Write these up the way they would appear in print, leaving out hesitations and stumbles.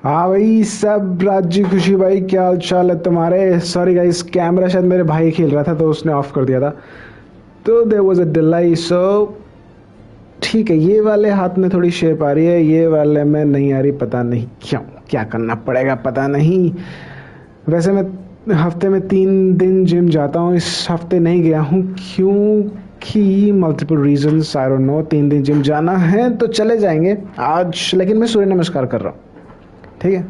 हाँ भाई, सब राजी खुशी भाई, क्या हाल चाल है तुम्हारे? सॉरी गाइस, कैमरा शायद मेरे भाई खेल रहा था तो उसने ऑफ कर दिया था, तो देयर वाज अ डिले। सो ठीक है, ये वाले हाथ में थोड़ी शेप आ रही है, ये वाले में नहीं आ रही, पता नहीं क्यों। क्या करना पड़ेगा पता नहीं। वैसे मैं हफ्ते में 3 दिन जिम जाता हूँ, इस हफ्ते नहीं गया हूँ क्योंकि multiple reasons, I don't know. 3 दिन जिम जाना है तो चले जाएंगे आज, लेकिन मैं सूर्य नमस्कार कर रहा हूँ, ठीक है?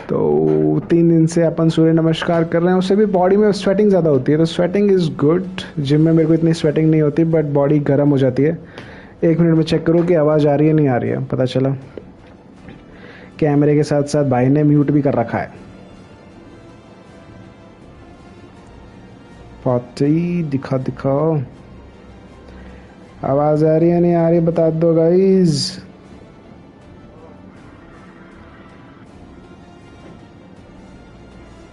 तो 3 दिन से अपन सूर्य नमस्कार कर रहे हैं, उससे भी बॉडी में स्वेटिंग ज़्यादा होती है, तो स्वेटिंग इज़ गुड। जिम में मेरे को इतनी स्वेटिंग नहीं होती, बट बॉडी गर्म हो जाती है। 1 मिनट में चेक करूँ कि आवाज़ आ रही है नहीं आ रही है। पता चला कैमरे के साथ साथ भाई ने म्यूट भी कर रखा है। पार्टी दिखा दिखाओ, आवाज़ आ रही है नहीं आ रही, बता दो गाइज।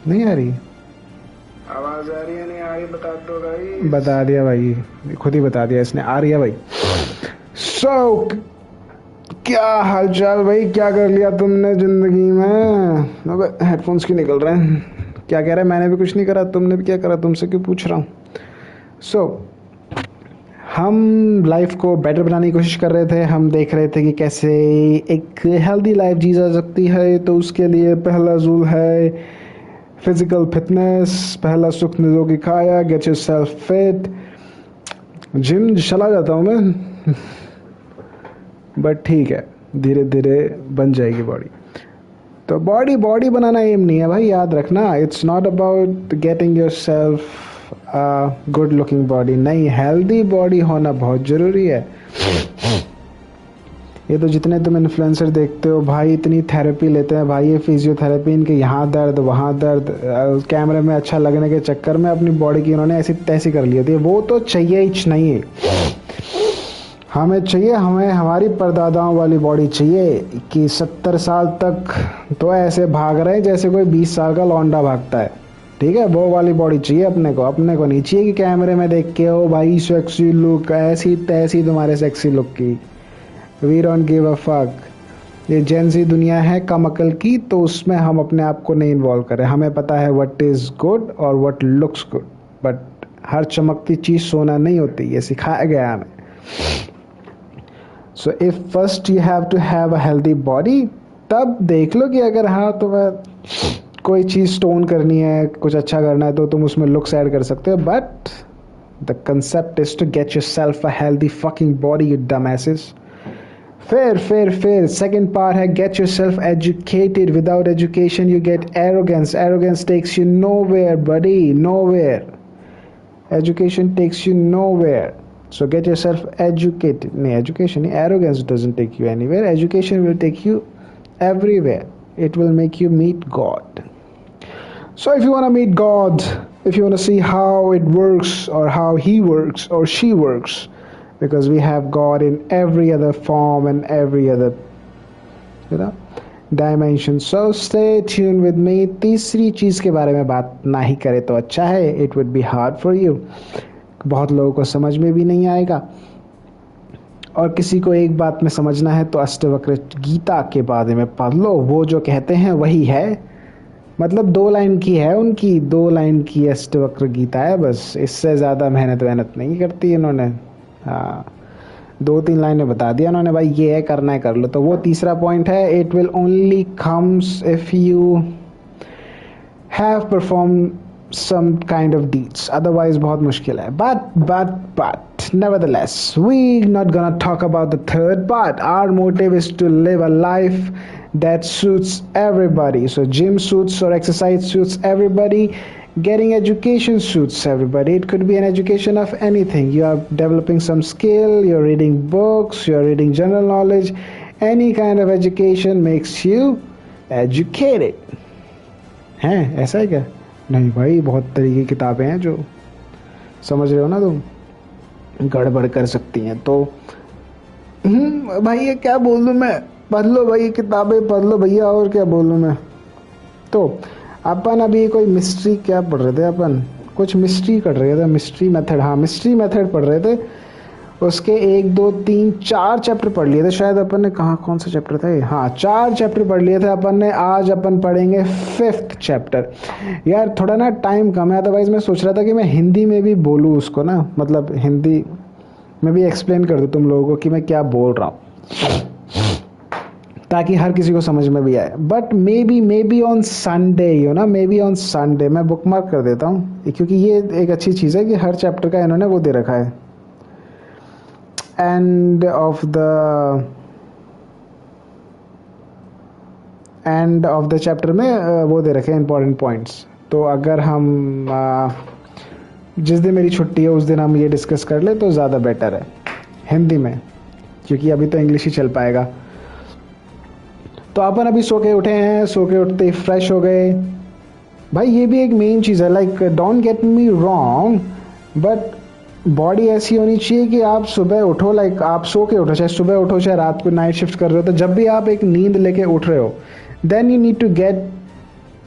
नहीं आ रही आवाज़, आ रही है नहीं आ रही, बता दो गाइज। बता दिया भाई, खुद ही बता दिया इसने, आ रही है भाई। सो क्या हालचाल भाई, क्या कर लिया तुमने जिंदगी में? अब हेडफोन्स क्यों निकल रहे हैं? क्या कह रहे हैं? मैंने भी कुछ नहीं करा, तुमने भी क्या करा? तुमसे क्यों पूछ रहा हूँ? सो हम लाइफ को बेटर बनाने की कोशिश कर रहे थे। हम देख रहे थे कि कैसे एक हेल्दी लाइफ जी जा सकती है, तो उसके लिए पहला रूल है फिजिकल फिटनेस। पहला सुख निरोगी काया, गेट योरसेल्फ फिट। जिम चला जाता हूँ मैं बट ठीक है, धीरे धीरे बन जाएगी बॉडी। तो बॉडी बॉडी बनाना एम नहीं है भाई, याद रखना। It's not about getting yourself good looking body, नहीं, हेल्दी बॉडी होना बहुत ज़रूरी है। ये तो जितने तुम इन्फ्लुएंसर देखते हो भाई, इतनी थेरेपी लेते हैं भाई, ये फिजियोथेरेपी, इनके यहाँ दर्द वहाँ दर्द, कैमरे में अच्छा लगने के चक्कर में अपनी बॉडी की इन्होंने ऐसी तैसी कर ली थी। वो तो चाहिए ही नहीं, हमें चाहिए, हमें हमारी परदादाओं वाली बॉडी चाहिए कि 70 साल तक तो ऐसे भाग रहे हैं जैसे कोई 20 साल का लौंडा भागता है, ठीक है? वो वाली बॉडी चाहिए अपने को। अपने को नहीं चाहिए कि कैमरे में देख के हो भाई सेक्सी लुक, ऐसी तैसी तुम्हारे सेक्सी लुक की। We don't give a fuck. ये जेंजी दुनिया है कम अकल की, तो उसमें हम अपने आप को नहीं इन्वॉल्व करें। हमें पता है व्हाट इज़ गुड और व्हाट लुक्स गुड, बट हर चमकती चीज़ सोना नहीं होती, ये सिखाया गया हमें। So if first you have to have a healthy body, तब देख लो कि अगर हाँ तुम्हें कोई चीज़ स्टोन करनी है, कुछ अच्छा करना है, तो तुम उसमें लुक्स ऐड कर सकते हो, but the concept is to get yourself a healthy fucking body, you dumbasses. फिर सेकंड पार्ट है get yourself educated. Without education you get arrogance. Arrogance takes you nowhere buddy, nowhere. Education takes you nowhere. So get yourself educated. No, education, arrogance doesn't take you anywhere. Education will take you everywhere. It will make you meet God. So if you want to meet God, if you want to see how it works or how he works or she works, because we have God in every other form and every other, you know, dimension. So stay tune with me. तीसरी चीज़ के बारे में बात ना ही करे तो अच्छा है। It would be hard for you, बहुत लोगों को समझ में भी नहीं आएगा, और किसी को एक बात में समझना है तो अष्टवक्र गीता के बारे में पढ़ लो। वो जो कहते हैं वही है, मतलब 2 लाइन की है उनकी, 2 लाइन की अष्टवक्र गीता है बस। इससे ज़्यादा मेहनत नहीं करती इन्होंने। हाँ, 2-3 लाइनें बता दिया उन्होंने, भाई ये है, करना है कर लो। तो वो तीसरा पॉइंट है, it will only comes if you have perform some kind of deeds, otherwise बहुत मुश्किल है। But nevertheless we not gonna talk about the third part. Our motive is to live a life that suits everybody. So gym suits or exercise suits everybody, getting education suits everybody. It could be an education of anything. You are developing some skill, you're reading books, you're reading general knowledge. Any kind of education makes you educated. हैं ऐसा है क्या? नहीं भाई, बहुत तरीके की किताबें हैं जो, समझ रहे हो ना तुम, गड़बड़ कर सकती हैं। तो भाई ये क्या बोलूँ मैं, पढ़ लो भाई किताबें, पढ़ लो भैया, और क्या बोलूँ मैं। तो अपन अभी कोई मिस्ट्री क्या पढ़ रहे थे, अपन कुछ मिस्ट्री कर रहे थे, मिस्ट्री मेथड, हाँ मिस्ट्री मेथड पढ़ रहे थे। उसके 1 2 3 4 चैप्टर पढ़ लिए थे शायद अपन ने। कहाँ, कौन सा चैप्टर था ये? हाँ, 4 चैप्टर पढ़ लिए थे अपन ने। आज अपन पढ़ेंगे 5th चैप्टर। यार थोड़ा ना टाइम कम है, अदरवाइज मैं सोच रहा था कि मैं हिंदी में भी बोलूँ उसको ना, मतलब हिंदी में भी एक्सप्लेन कर दूँ तुम लोगों को कि मैं क्या बोल रहा हूँ, ताकि हर किसी को समझ में भी आए। But may be on Sunday, you ना, मे बी ऑन संडे मैं बुक मार्क कर देता हूँ, क्योंकि ये एक अच्छी चीज़ है कि हर चैप्टर का इन्होंने वो दे रखा है। एंड ऑफ द चैप्टर में वो दे रखे हैं इंपॉर्टेंट पॉइंट्स। तो अगर हम जिस दिन मेरी छुट्टी है उस दिन हम ये डिस्कस कर ले तो ज़्यादा बेटर है हिंदी में, क्योंकि अभी तो इंग्लिश ही चल पाएगा। तो अपन अभी सो के उठे हैं, सो के उठते ही फ्रेश हो गए। भाई ये भी एक मेन चीज़ है, like don't get me wrong, but body ऐसी होनी चाहिए कि आप सुबह उठो, लाइक आप सो के उठो, चाहे सुबह उठो चाहे रात को नाइट शिफ्ट कर रहे हो, तो जब भी आप एक नींद लेके उठ रहे हो then you need to get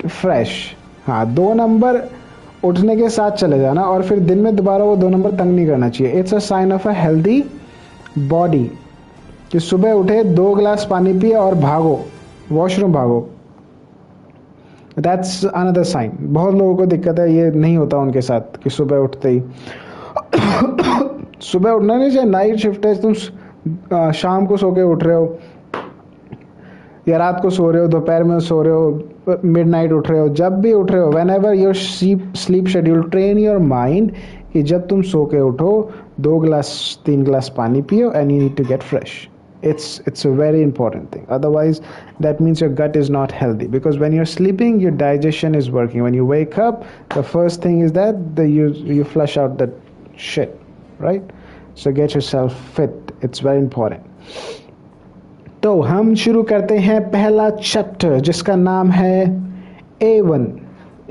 fresh. हाँ, 2 नंबर उठने के साथ चले जाना, और फिर दिन में दोबारा वो 2 नंबर तंग नहीं करना चाहिए। It's a sign of a healthy body कि सुबह उठे 2 गिलास पानी पिए और भागो, वॉशरूम भागो। That's another sign. बहुत लोगों को दिक्कत है, ये नहीं होता उनके साथ कि सुबह उठते ही सुबह उठना नहीं, चाहे नाइट शिफ्ट है, तुम शाम को सो के उठ रहे हो या रात को सो रहे हो, दोपहर में सो रहे हो, मिडनाइट उठ रहे हो, जब भी उठ रहे हो, when ever your sleep schedule, train your mind कि जब तुम सो के उठो 2 गिलास 3 गिलास पानी पियो and you need to get fresh. It's a very important thing. Otherwise, that means your gut is not healthy, because when you're sleeping, your digestion is working. When you wake up, the first thing is that you flush out that shit, right? So get yourself fit. It's very important. तो हम शुरू करते हैं पहला chapter, जिसका नाम है A1।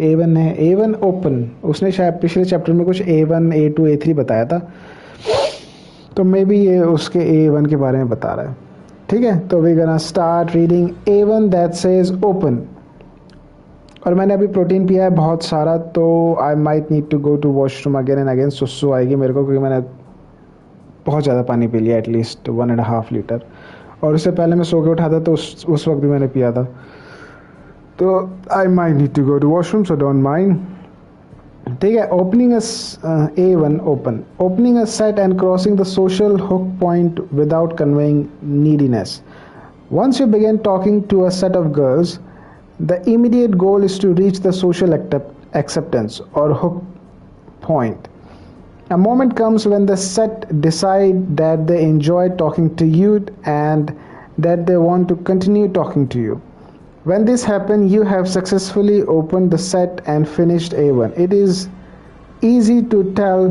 A1 है, A1 ओपन। उसने शायद पिछले चैप्टर में कुछ A1 A2 A3 बताया था, तो मे बी ये उसके A1 के बारे में बता रहा है। ठीक है, तो we gonna start reading A1 that says open. और मैंने अभी प्रोटीन पिया है बहुत सारा, तो I might need to go to washroom again and again. सुसु आएगी मेरे को, क्योंकि मैंने बहुत ज़्यादा पानी पी लिया, एटलीस्ट 1.5 लीटर। और उससे पहले मैं सो के उठा था, तो उस वक्त भी मैंने पिया था। तो I might need to go to washroom, so don't mind. ठीक है, opening A1 open, opening a set and crossing the social hook point without conveying neediness. Once you begin talking to a set of girls, the immediate goal is to reach the social acceptance or hook point. A moment comes when the set decide that they enjoy talking to you and that they want to continue talking to you. When this happens, you have successfully opened the set and finished A1. It is easy to tell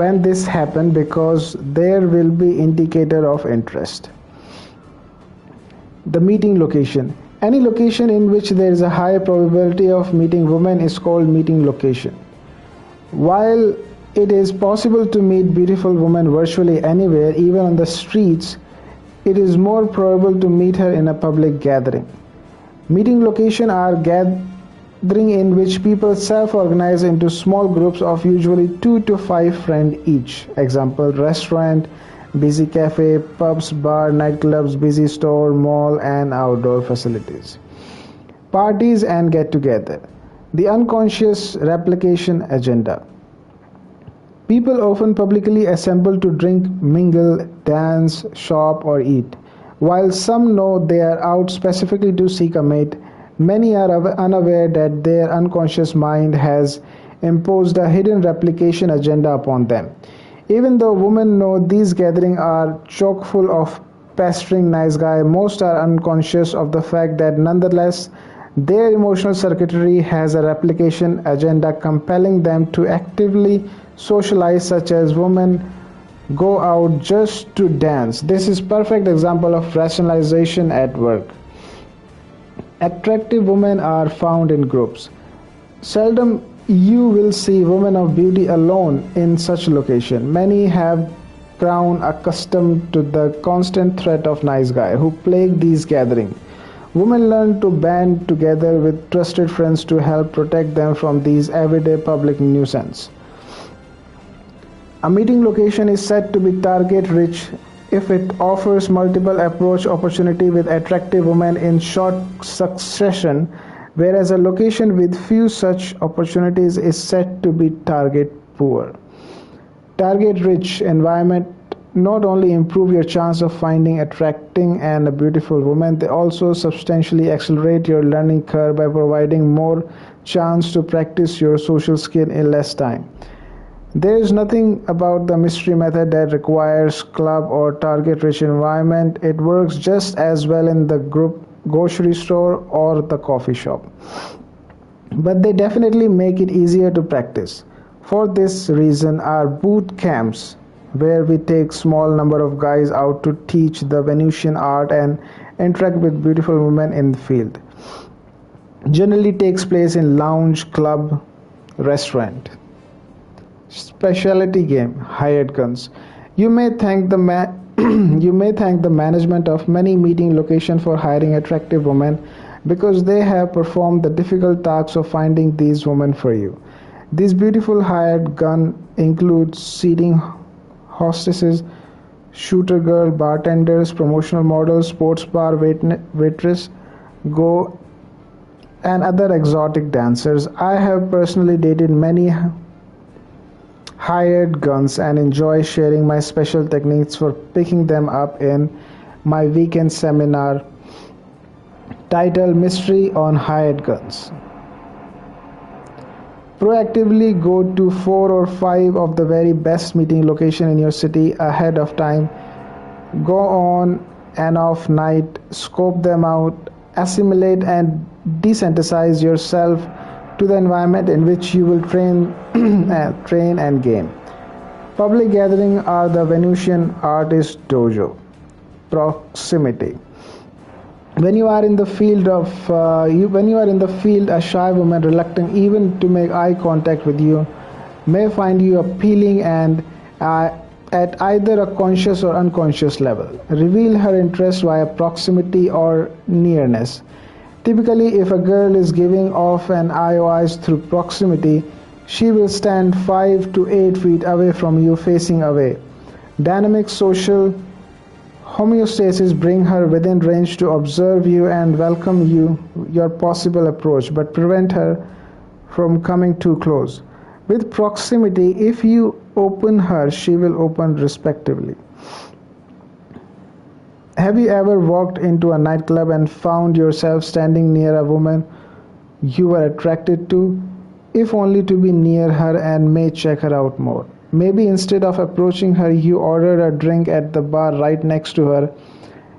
when this happened because there will be indicator of interest. The meeting location. Any location in which there is a high probability of meeting women is called meeting location. While it is possible to meet beautiful women virtually anywhere, even on the streets, it is more probable to meet her in a public gathering. Meeting location are gathering in which people self-organize into small groups of usually 2 to 5 friends each. Example, restaurant, busy cafe, pubs, bar, nightclubs, busy store, mall and outdoor facilities. Parties and get-together. The unconscious replication agenda. People often publicly assemble to drink, mingle, dance, shop or eat. While some know they are out specifically to seek a mate, many are unaware that their unconscious mind has imposed a hidden replication agenda upon them. Even though women know these gatherings are chock full of pestering nice guy, most are unconscious of the fact that nonetheless their emotional circuitry has a replication agenda compelling them to actively socialize, such as women go out just to dance. This is perfect example of rationalization at work. Attractive women are found in groups. Seldom you will see women of beauty alone in such location. Many have grown accustomed to the constant threat of nice guy who plague these gatherings. Women learn to band together with trusted friends to help protect them from these everyday public nuisance. A meeting location is said to be target rich if it offers multiple approach opportunity with attractive women in short succession, whereas a location with few such opportunities is said to be target poor. Target rich environment not only improve your chance of finding attracting and a beautiful woman, they also substantially accelerate your learning curve by providing more chance to practice your social skill in less time. There is nothing about the mystery method that requires club or target rich environment. It works just as well in the group grocery store or the coffee shop. But they definitely make it easier to practice. For this reason are boot camps where we take small number of guys out to teach the Venusian art and interact with beautiful women in the field. Generally takes place in lounge, club, restaurant. Specialty game, hired guns. You may thank the you may thank the management of many meeting locations for hiring attractive women because they have performed the difficult tasks of finding these women for you. These beautiful hired gun include seating hostesses, shooter girl, bartenders, promotional models, sports bar waitress, go and other exotic dancers. I have personally dated many hired guns and enjoy sharing my special techniques for picking them up in my weekend seminar titled Mystery on Hired Guns. Proactively go to 4 or 5 of the very best meeting location in your city ahead of time. Go on and off night, scope them out, assimilate and desensitize yourself to the environment in which you will train and gain. Public gatherings are the Venusian artist dojo. Proximity. When you are in the field, a shy woman reluctant even to make eye contact with you may find you appealing and at either a conscious or unconscious level. Reveal her interest via proximity or nearness. Typically, if a girl is giving off an IOIs through proximity, she will stand 5 to 8 feet away from you facing away. Dynamic social homeostasis bring her within range to observe you and welcome your possible approach, but prevent her from coming too close. With proximity, if you open her, she will open respectively. Have you ever walked into a nightclub and found yourself standing near a woman you were attracted to, if only to be near her and may check her out more? Maybe instead of approaching her, you ordered a drink at the bar right next to her.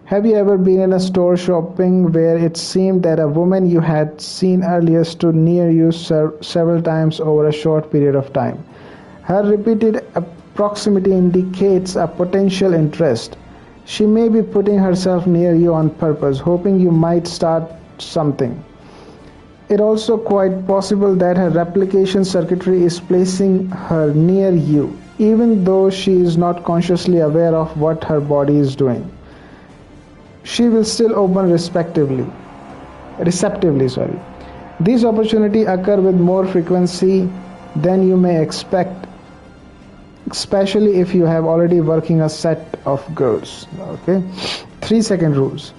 Have you ever been in a store shopping where it seemed that a woman you had seen earlier stood near you several times over a short period of time? Her repeated proximity indicates a potential interest. She may be putting herself near you on purpose, hoping you might start something. It also quite possible that her replication circuitry is placing her near you, even though she is not consciously aware of what her body is doing. She will still open receptively. These opportunities occur with more frequency than you may expect, especially if you have already working a set of girls. Okay, 3-second rules.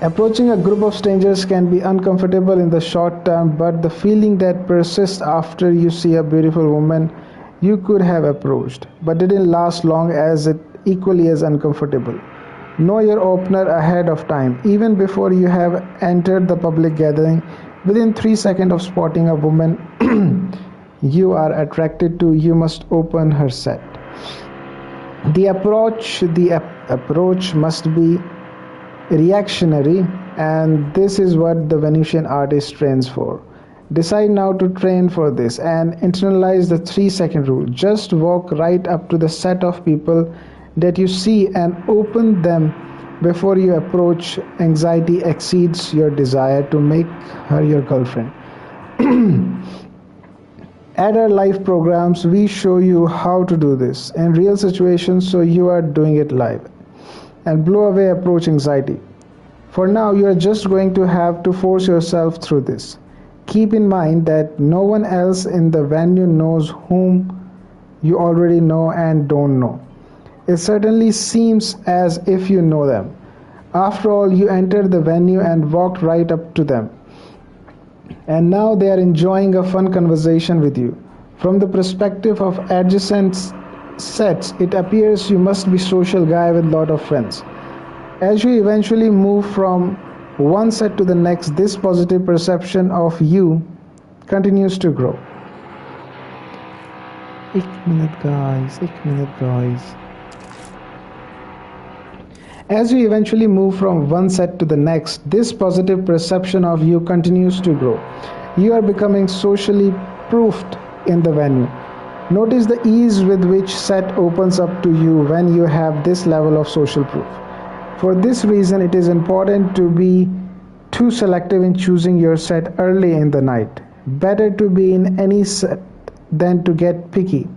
Approaching a group of strangers can be uncomfortable in the short term, but the feeling that persists after you see a beautiful woman you could have approached but didn't last long as it equally as uncomfortable. Know your opener ahead of time, even before you have entered the public gathering. Within 3 seconds of spotting a woman you are attracted to, you must open her set. The approach must be reactionary, and this is what the Venusian artist trains for. Decide now to train for this and internalize the 3-second rule. Just walk right up to the set of people that you see and open them before you approach. Anxiety exceeds your desire to make her your girlfriend. At our live programs, we show you how to do this in real situations, so you are doing it live and blow away approach anxiety. For now, you are just going to have to force yourself through this. Keep in mind that no one else in the venue knows whom you already know and don't know. It certainly seems as if you know them. After all, you entered the venue and walked right up to them, and now they are enjoying a fun conversation with you. From the perspective of adjacent sets, it appears you must be social guy with lot of friends. As you eventually move from one set to the next, this positive perception of you continues to grow. एक minute guys. As you eventually move from one set to the next, this positive perception of you continues to grow. You are becoming socially proofed in the venue. Notice the ease with which set opens up to you when you have this level of social proof. For this reason, it is important to be too selective in choosing your set early in the night. Better to be in any set than to get picky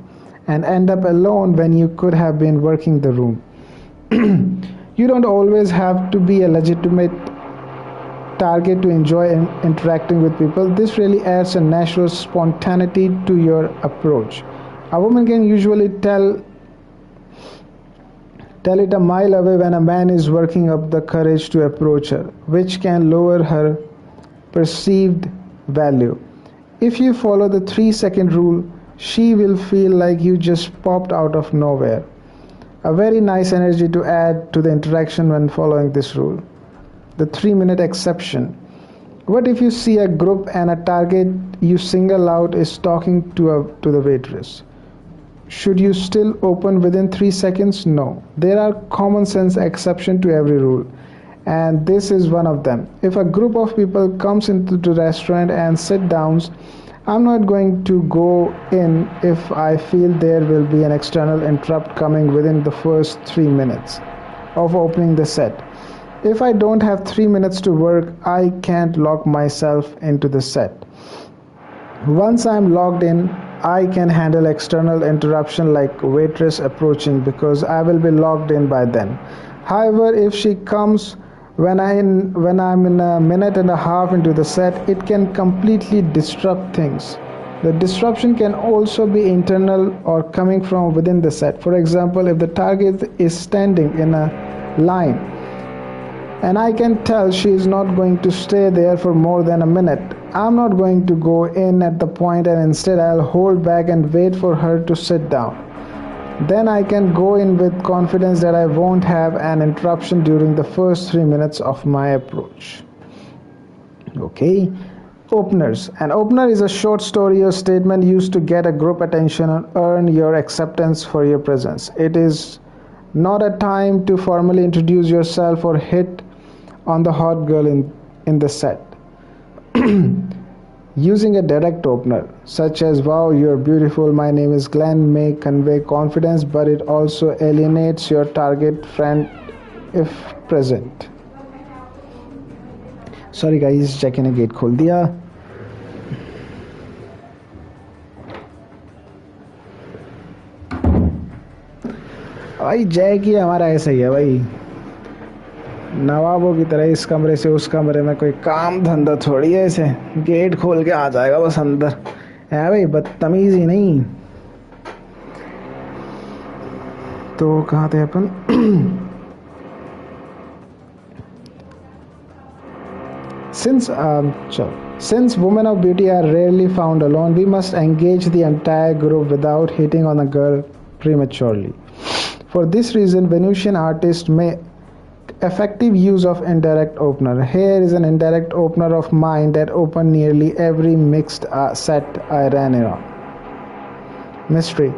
and end up alone when you could have been working the room. You don't always have to be a legitimate target to enjoy interacting with people. This really adds a natural spontaneity to your approach. A woman can usually tell it a mile away when a man is working up the courage to approach her, which can lower her perceived value. If you follow the 3-second rule, she will feel like you just popped out of nowhere. A very nice energy to add to the interaction when following this rule. The 3-minute exception. What if you see a group and a target you single out is talking to the waitress? Should you still open within 3 seconds? No. There are common sense exceptions to every rule, and this is one of them. If a group of people comes into the restaurant and sit down, I'm not going to go in if I feel there will be an external interrupt coming within the first 3 minutes of opening the set. If I don't have 3 minutes to work, I can't lock myself into the set. Once I'm logged in, I can handle external interruption like waitress approaching because I will be logged in by then. However, if she comes when I'm in a minute and a half into the set, it can completely disrupt things. The disruption can also be internal or coming from within the set. For example, if the target is standing in a line and I can tell she is not going to stay there for more than a minute, I'm not going to go in at the point, and instead I'll hold back and wait for her to sit down. Then I can go in with confidence that I won't have an interruption during the first 3 minutes of my approach. Okay. Openers. An opener is a short story or statement used to get a group attention and earn your acceptance for your presence. It is not a time to formally introduce yourself or hit on the hot girl in the set. Using a direct opener, such as "Wow, you're beautiful, my name is Glenn," may convey confidence, but it also alienates your target friend if present. Sorry guys, चेक ने gate खोल दिया. भाई जय की हमारा ऐसा ही है भाई, नवाबों की तरह इस कमरे से उस कमरे में कोई काम धंधा थोड़ी है, ऐसे गेट खोल के आ जाएगा बस अंदर है भाई, बदतमीज ही नहीं. तो कहाँ थे अपन? Since women of beauty are rarely found alone, we must engage the entire group without hitting on a girl prematurely. For this reason, Venusian artists may effective use of indirect opener. Here is an indirect opener of mine that opened nearly every mixed set I ran on. Mystery.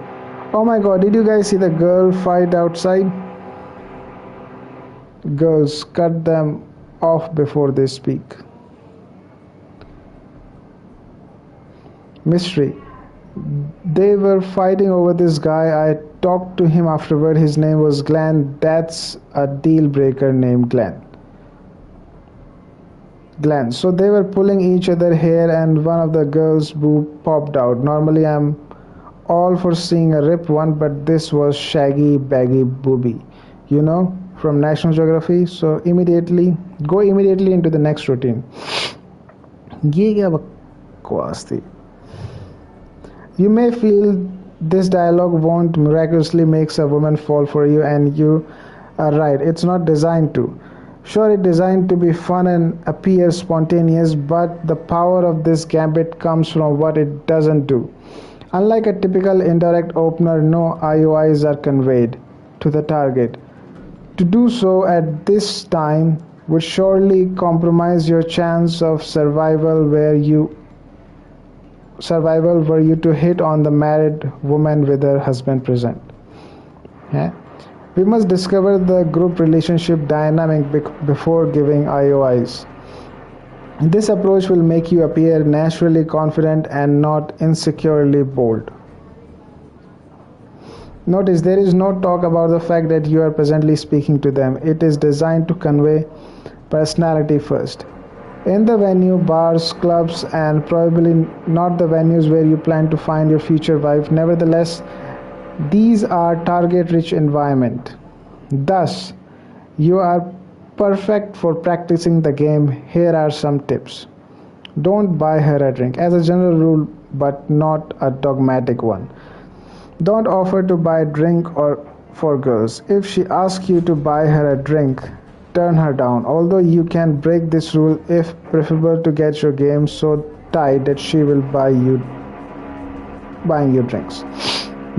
Oh my god, did you guys see the girl fight outside? Girls, cut them off before they speak. Mystery. They were fighting over this guy. I talked to him afterward. His name was Glenn. That's a deal breaker named Glenn. So they were pulling each other hair and one of the girls' boob popped out. Normally I'm all for seeing a ripped one, but this was shaggy, baggy booby. You know, from National Geography. So go immediately into the next routine. ये क्या बकवास थी? You may feel This dialogue won't miraculously makes a woman fall for you, and you are right. It's not designed to. Sure, it's designed to be fun and appear spontaneous, but the power of this gambit comes from what it doesn't do. Unlike a typical indirect opener, no IOIs are conveyed to the target. To do so at this time would surely compromise your chance of survival were you to hit on the married woman with her husband present. Yeah. We must discover the group relationship dynamic before giving IOIs. This approach will make you appear naturally confident and not insecurely bold. Notice there is no talk about the fact that you are presently speaking to them. It is designed to convey personality first. In the venue, bars, clubs, and probably not the venues where you plan to find your future wife, nevertheless, these are target-rich environment. Thus, you are perfect for practicing the game. Here are some tips. Don't buy her a drink, as a general rule, but not a dogmatic one. Don't offer to buy a drink or for girls. If she asks you to buy her a drink, turn her down. Although you can break this rule if preferable to get your game so tight that she will buying you drinks.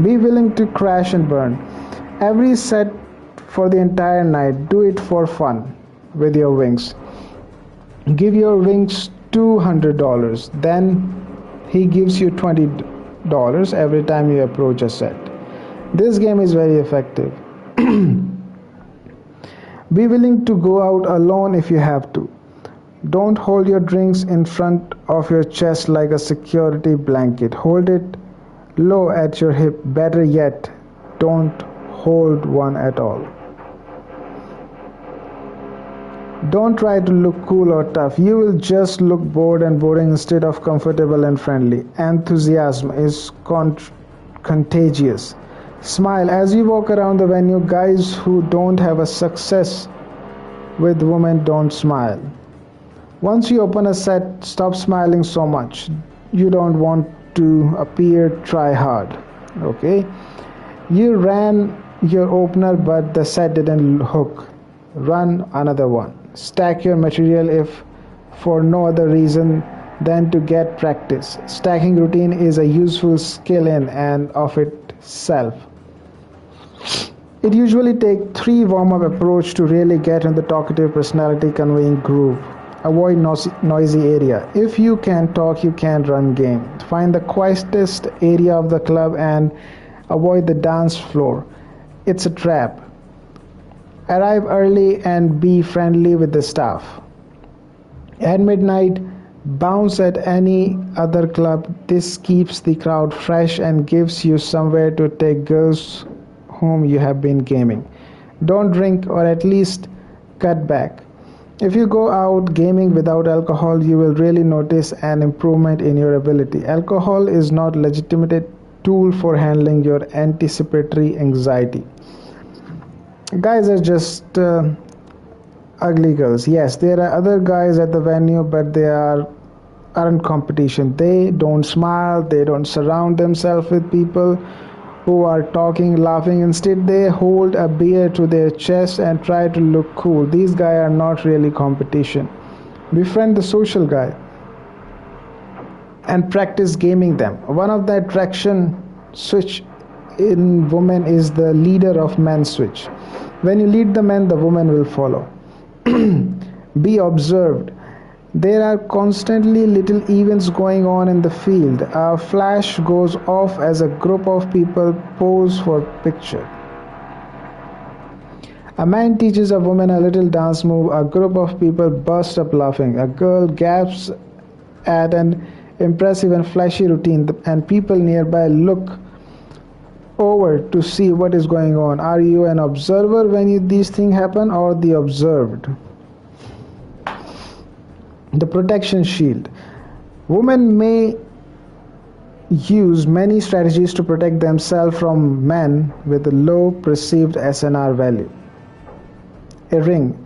Be willing to crash and burn. Every set for the entire night. Do it for fun with your wings. Give your wings $200. Then he gives you $20 every time you approach a set. This game is very effective. Be willing to go out alone if you have to. Don't hold your drinks in front of your chest like a security blanket. Hold it low at your hip. Better yet, don't hold one at all. Don't try to look cool or tough. You will just look bored and boring instead of comfortable and friendly. Enthusiasm is contagious. Smile as you walk around the venue. Guys who don't have a success with women don't smile. Once you open a set, stop smiling so much. You don't want to appear try hard. Okay? You ran your opener, but the set didn't hook. Run another one. Stack your material if for no other reason than to get practice. Stacking routine is a useful skill in and of itself. It usually takes 3 warm-up approach to really get in the talkative personality conveying groove. Avoid noisy area. If you can talk, you can run game. Find the quietest area of the club and avoid the dance floor. It's a trap. Arrive early and be friendly with the staff. At midnight, bounce at any other club. This keeps the crowd fresh and gives you somewhere to take girls whom you have been gaming. Don't drink, or at least cut back. If you go out gaming without alcohol, you will really notice an improvement in your ability. Alcohol is not a legitimate tool for handling your anticipatory anxiety. Guys are just ugly girls. Yes, there are other guys at the venue, but they aren't competition. They don't smile. They don't surround themselves with people who are talking, laughing. Instead, they hold a beer to their chest and try to look cool. These guys are not really competition. Befriend the social guy and practice gaming them. One of the attraction switch in women is the leader of men switch. When you lead the men, the woman will follow. Be observed. There are constantly little events going on in the field. A flash goes off as a group of people pose for picture. A man teaches a woman a little dance move. A group of people burst up laughing. A girl gasps at an impressive and flashy routine, and people nearby look over to see what is going on. Are you an observer when these things happen, or the observed? The protection shield. Women may use many strategies to protect themselves from men with a low perceived SNR value. A ring,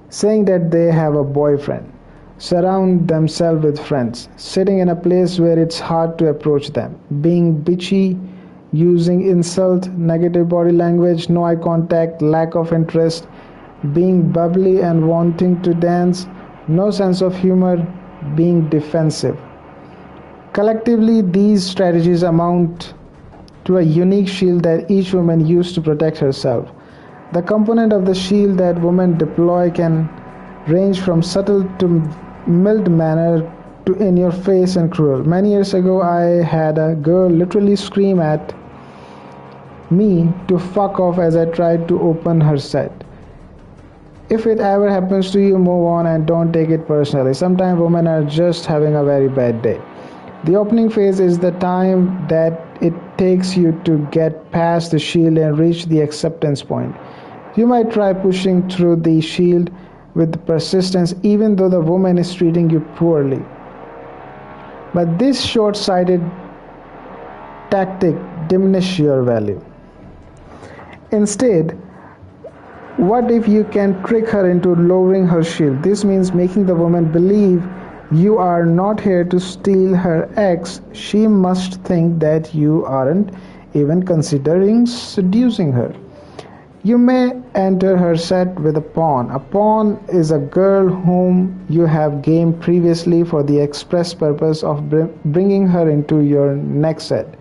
saying that they have a boyfriend. Surround themselves with friends. Sitting in a place where it's hard to approach them. Being bitchy using insult, negative body language, no eye contact, lack of interest, being bubbly and wanting to dance, no sense of humor, being defensive. Collectively, these strategies amount to a unique shield that each woman used to protect herself. The component of the shield that women deploy can range from subtle to mild manner to in your face and cruel. Many years ago, I had a girl literally scream at me to fuck off as I tried to open her set. If it ever happens to you, move on and don't take it personally. Sometimes women are just having a very bad day. The opening phase is the time that it takes you to get past the shield and reach the acceptance point. You might try pushing through the shield with persistence even though the woman is treating you poorly. But this short-sighted tactic diminishes your value. Instead, what if you can trick her into lowering her shield? This means making the woman believe you are not here to steal her eggs. She must think that you aren't even considering seducing her. You may enter her set with a pawn. A pawn is a girl whom you have gamed previously for the express purpose of bringing her into your next set,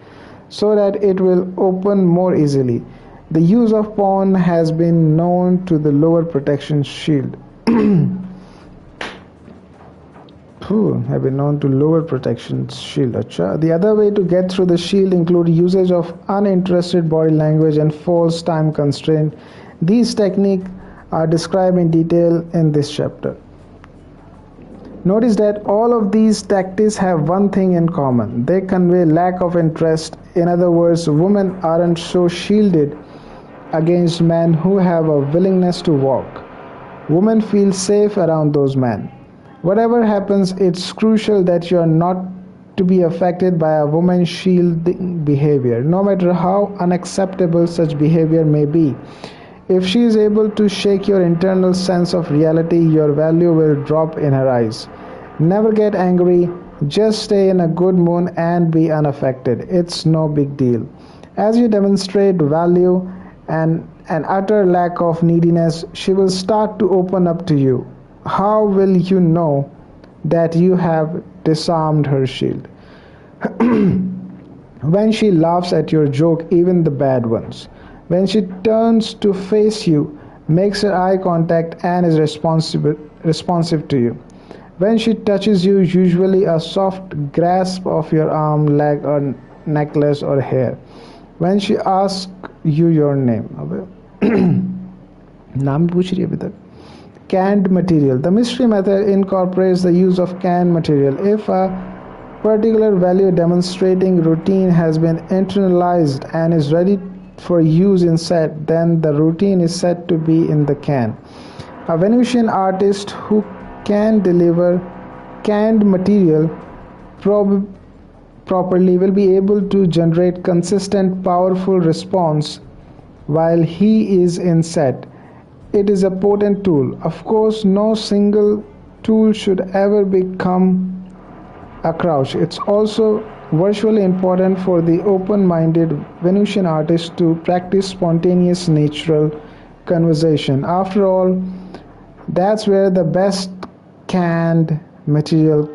so that it will open more easily. The use of pawn has been known to the lower protection shield. Have been known to lower protection shield. Achha. The other way to get through the shield include usage of uninterested body language and false time constraint. These techniques are described in detail in this chapter. Notice that all of these tactics have one thing in common. They convey lack of interest. In other words, women aren't so shielded against men who have a willingness to walk. Women feel safe around those men. Whatever happens, it's crucial that you are not to be affected by a woman's shielding behavior, no matter how unacceptable such behavior may be. If she is able to shake your internal sense of reality, your value will drop in her eyes. Never get angry, just stay in a good mood and be unaffected. It's no big deal. As you demonstrate value and an utter lack of neediness, she will start to open up to you. How will you know that you have disarmed her shield? When she laughs at your joke, even the bad ones. When she turns to face you, makes her eye contact and is responsive to you. When she touches you, usually a soft grasp of your arm, leg or necklace or hair. When she asks you your name. नाम पूछ रही है अभी तक. Canned material. The mystery method incorporates the use of canned material. If a particular value demonstrating routine has been internalized and is ready for use in set, then the routine is said to be in the can. A Venusian artist who can deliver canned material properly will be able to generate consistent, powerful response while he is in set. It is a potent tool. Of course, no single tool should ever become a crutch. It's also virtually important for the open-minded Venusian artist to practice spontaneous, natural conversation. After all, that's where the best canned material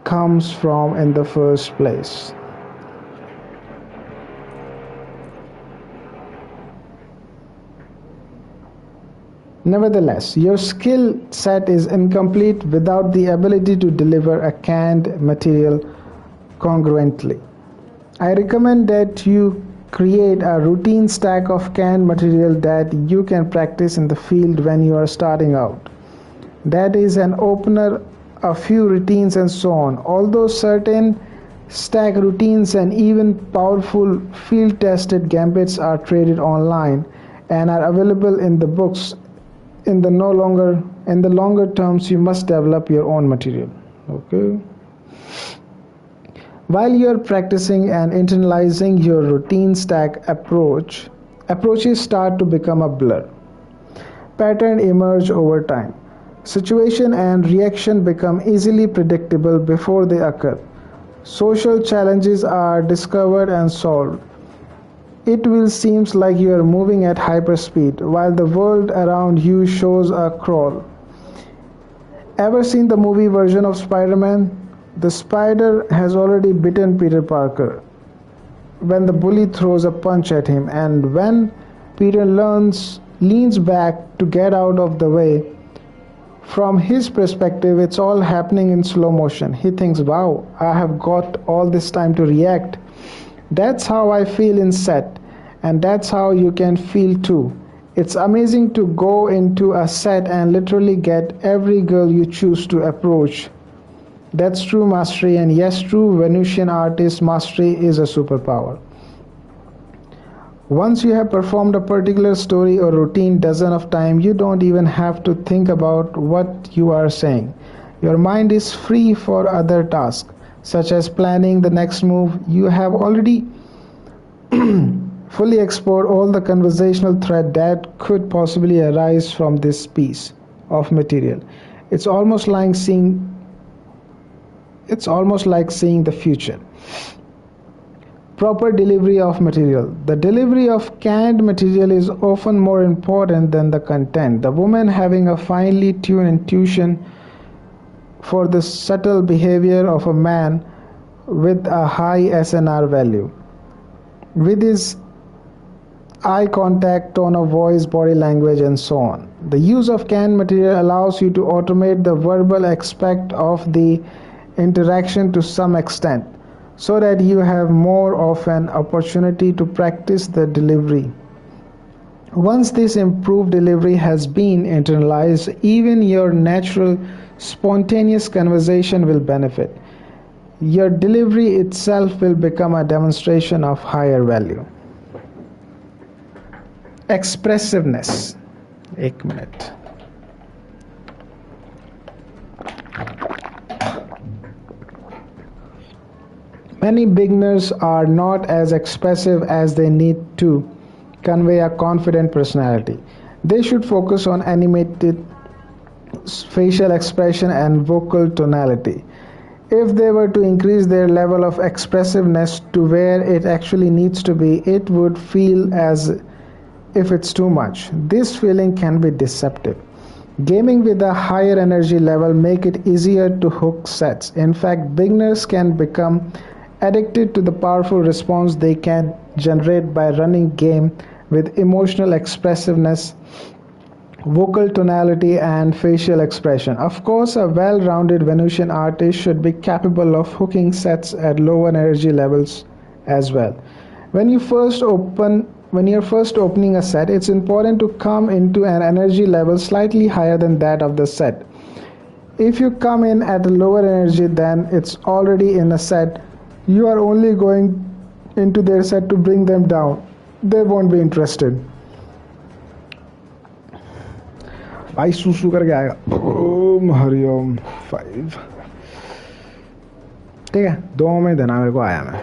comes from in the first place. Nevertheless, your skill set is incomplete without the ability to deliver a canned material congruently. I recommend that you create a routine stack of canned material that you can practice in the field when you are starting out. That is an opener, a few routines and so on. Although certain stack routines and even powerful field-tested gambits are traded online and are available in the books, in the longer terms you must develop your own material. Okay. While you're practicing and internalizing your routine stack approaches start to become a blur. Patterns emerge over time. Situation and reaction become easily predictable before they occur. Social challenges are discovered and solved. It will seems like you are moving at hyperspeed while the world around you shows a crawl. Ever seen the movie version of Spider-Man? The spider has already bitten Peter Parker when the bully throws a punch at him, and when Peter leans back to get out of the way. From his perspective, it's all happening in slow motion. He thinks, wow, I have got all this time to react. That's how I feel in set, and that's how you can feel too. It's amazing to go into a set and literally get every girl you choose to approach. That's true mastery, and yes, true Venusian artist mastery is a superpower. Once you have performed a particular story or routine dozen of times, you don't even have to think about what you are saying. Your mind is free for other tasks, such as planning the next move. You have already fully explored all the conversational thread that could possibly arise from this piece of material. It's almost like seeing it's almost like seeing the future. Proper delivery of material. The delivery of canned material is often more important than the content. The woman having a finely tuned intuition for the subtle behavior of a man with a high SNR value, with his eye contact, tone of voice, body language, and so on. The use of canned material allows you to automate the verbal aspect of the interaction to some extent, so that you have more of an opportunity to practice the delivery. Once this improved delivery has been internalized, even your natural, spontaneous conversation will benefit. Your delivery itself will become a demonstration of higher value. Expressiveness. एक minute. Many beginners are not as expressive as they need to convey a confident personality. They should focus on animated facial expression and vocal tonality. If they were to increase their level of expressiveness to where it actually needs to be, it would feel as if it's too much. This feeling can be deceptive. Gaming with a higher energy level make it easier to hook sets. In fact, beginners can become addicted to the powerful response they can generate by running game with emotional expressiveness, vocal tonality, and facial expression. Of course, a well-rounded Venusian artist should be capable of hooking sets at lower energy levels as well. When you first open when you're first opening a set, it's important to come into an energy level slightly higher than that of the set. If you come in at a lower energy than it's already in a set, you are only going into their set to bring them down. They won't be interested. भाई सुसु करके आएगा. ओम हरिओम 5. ठीक है, 2 में देना मेरे को. आया मैं.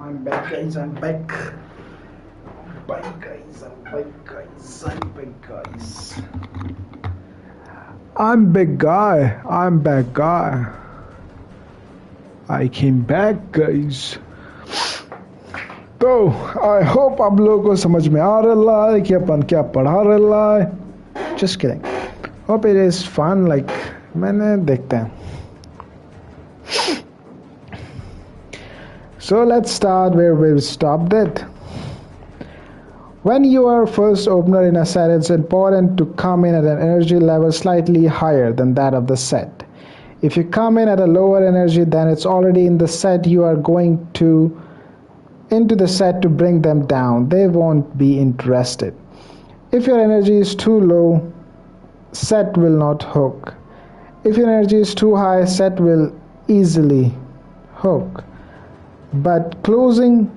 I'm back, guys. I'm back. Back, guys. I'm back, guys. I'm back, guys. I'm big guy. I'm back guy. I came back, guys. तो आई होप आप लोगों को समझ में आ रहा है कि अपन क्या पढ़ा रहा है. Just kidding. Hope it is fun. Like मैंने देखते हैं. So let's start where we stopped it. When you are first opener in a set, it's important to come in at an energy level slightly higher than that of the set. If you come in at a lower energy than it's already in the set, you are going into the set to bring them down. They won't be interested. If your energy is too low, set will not hook. If your energy is too high, set will easily hook. But closing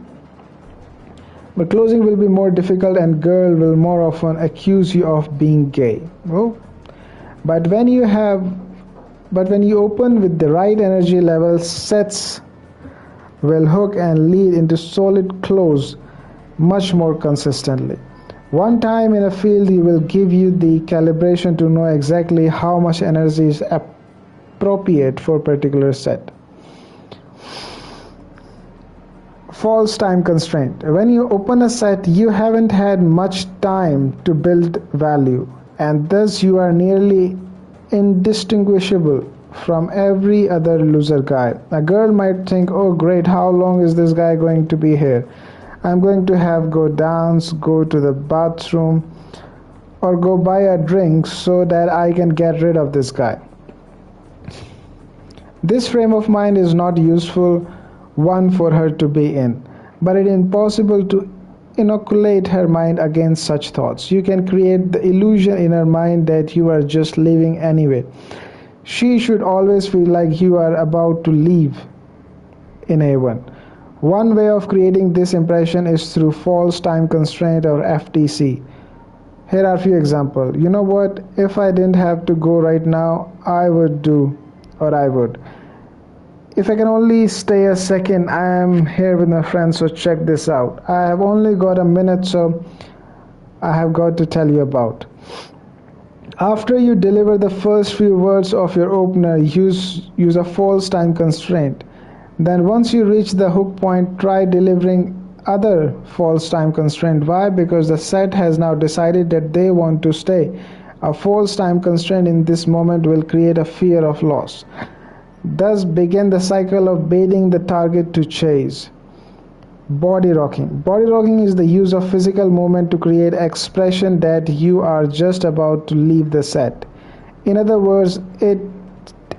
will be more difficult, and girl will more often accuse you of being gay. Oh. But when you open with the right energy level, sets will hook and lead into solid close much more consistently. One time in a field will give you the calibration to know exactly how much energy is appropriate for a particular set. False time constraint. When you open a set, you haven't had much time to build value, and thus you are nearly indistinguishable from every other loser guy. A girl might think, oh great, how long is this guy going to be here? I'm going to have go dance, go to the bathroom, or go buy a drink so that I can get rid of this guy. This frame of mind is not useful one for her to be in, but it is impossible to inoculate her mind against such thoughts. You can create the illusion in her mind that you are just leaving anyway. She should always feel like you are about to leave in A1. One way of creating this impression is through false time constraint, or FTC. Here are a few examples. You know what? If I didn't have to go right now, I would do, or I would. If I can only stay a second, I am here with my friends, so check this out. I have only got a minute, so I have got to tell you about. After you deliver the first few words of your opener, use a false time constraint. Then once you reach the hook point, try delivering other false time constraint. Why? Because the set has now decided that they want to stay. A false time constraint in this moment will create a fear of loss. Thus begin the cycle of baiting the target to chase. Body rocking. Body rocking is the use of physical movement to create expression that you are just about to leave the set. In other words, it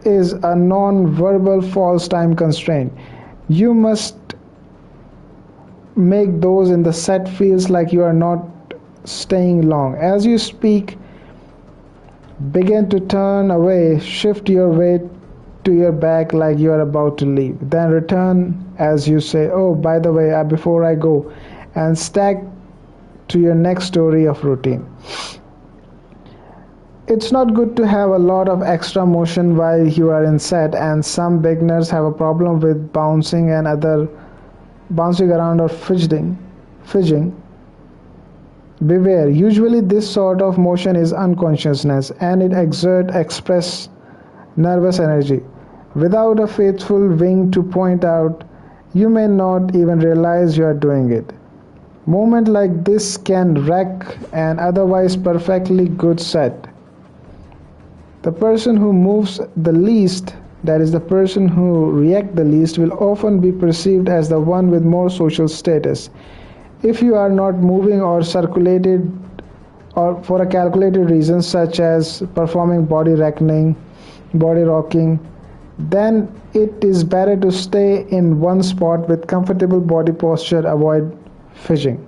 is a non-verbal false time constraint. You must make those in the set feels like you are not staying long. As you speak, begin to turn away, shift your weight to your back like you are about to leave. Then return as you say, oh, by the way, before I go, and stack to your next story of routine. It's not good to have a lot of extra motion while you are in set, and some beginners have a problem with bouncing around or fidgeting. Beware, usually this sort of motion is unconsciousness, and it express nervous energy. Without a faithful wing to point out, you may not even realize you are doing it. Movement like this can wreck an otherwise perfectly good set. The person who moves the least, that is the person who reacts the least, will often be perceived as the one with more social status. If you are not moving or circulated, or for a calculated reason such as performing body rocking, then it is better to stay in one spot with comfortable body posture. Avoid fidgeting.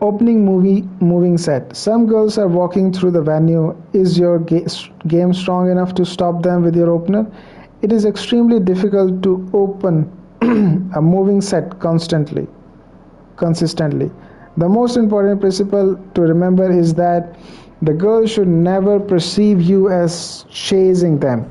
Opening moving set. Some girls are walking through the venue. Is your game strong enough to stop them with your opener? It is extremely difficult to open a moving set consistently. The most important principle to remember is that the girl should never perceive you as chasing them.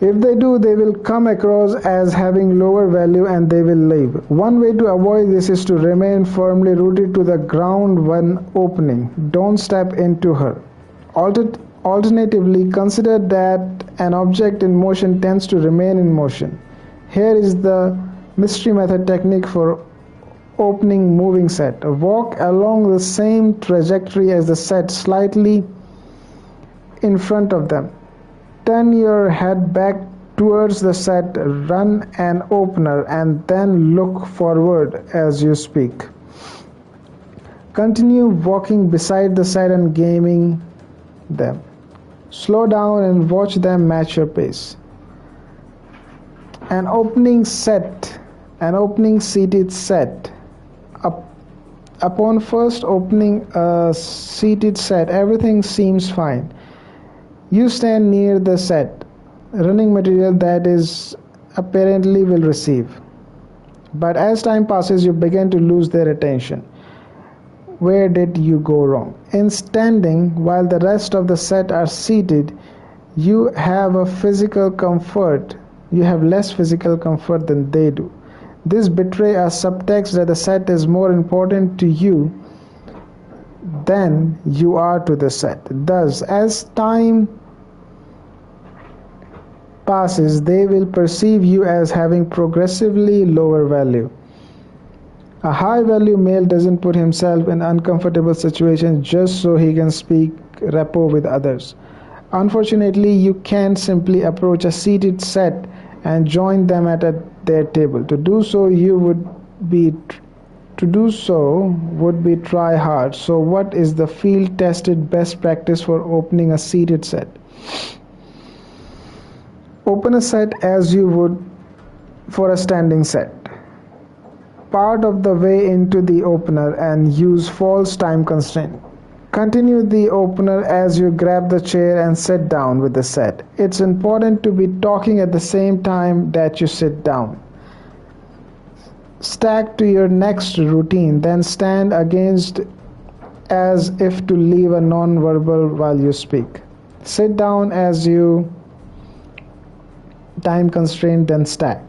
If they do, they will come across as having lower value and they will leave. One way to avoid this is to remain firmly rooted to the ground when opening. Don't step into her. Alternatively, consider that an object in motion tends to remain in motion. Here is the mystery method technique for opening moving set. Walk along the same trajectory as the set, slightly in front of them. Turn your head back towards the set, run an opener, and then look forward as you speak. Continue walking beside the set and gaming them. Slow down and watch them match your pace. An opening seated set. Upon first opening a seated set, everything seems fine. You stand near the set, running material that is apparently will receive. But as time passes, you begin to lose their attention. Where did you go wrong? In standing while the rest of the set are seated, you have less physical comfort than they do. This betrays a subtext that the set is more important to you than you are to the set. Thus, as time passes, they will perceive you as having progressively lower value. A high-value male doesn't put himself in uncomfortable situations just so he can speak rapport with others. Unfortunately, you can't simply approach a seated set and join them at their table. To do so would be try hard. So what is the field-tested best practice for opening a seated set? Open a set as you would for a standing set. Part of the way into the opener and use false time constraint. Continue the opener as you grab the chair and sit down with the set. It's important to be talking at the same time that you sit down. Stack to your next routine, then stand against as if to leave a non-verbal while you speak. Sit down as you time constraint, then stack.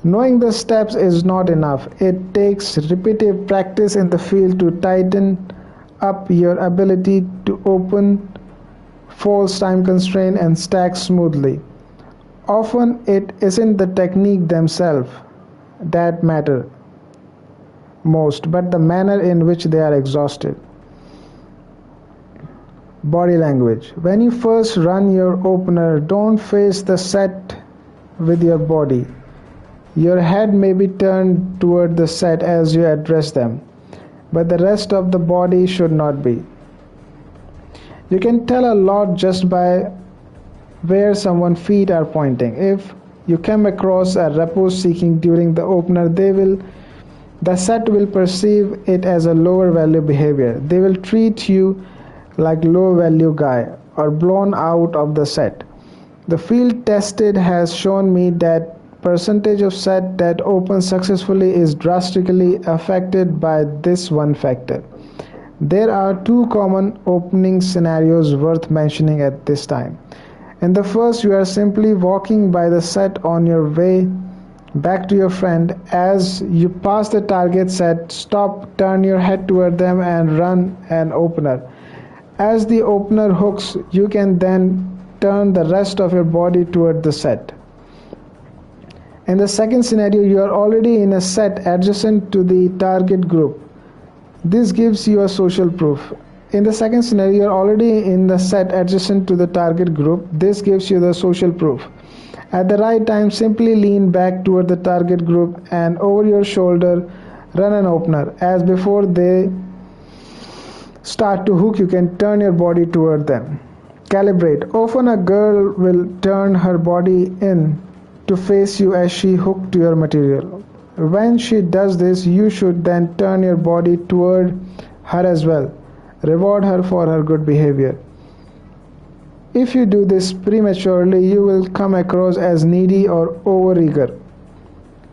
Knowing the steps is not enough. It takes repetitive practice in the field to tighten up your ability to open, false time constraint, and stack smoothly. Often it isn't the technique themselves that matter most, but the manner in which they are exhausted. Body language. When you first run your opener, don't face the set with your body. Your head may be turned toward the set as you address them, but the rest of the body should not be. You can tell a lot just by where someone's feet are pointing. If you come across a rapport seeking during the opener, the set will perceive it as a lower value behavior. They will treat you like low value guy or blown out of the set. The field tested has shown me that percentage of set that open successfully is drastically affected by this one factor. There are two common opening scenarios worth mentioning at this time. In the first, you are simply walking by the set on your way back to your friend. As you pass the target set, stop, turn your head toward them and run an opener. As the opener hooks, you can then turn the rest of your body toward the set. In the second scenario, you are already in a set adjacent to the target group. This gives you a social proof. In the second scenario, you are already in the set adjacent to the target group. This gives you the social proof. At the right time, simply lean back toward the target group and over your shoulder, run an opener. As before they start to hook, you can turn your body toward them. Calibrate. Often a girl will turn her body in to face you as she hooked to your material. When she does this, you should then turn your body toward her as well. Reward her for her good behavior. If you do this prematurely, you will come across as needy or overeager.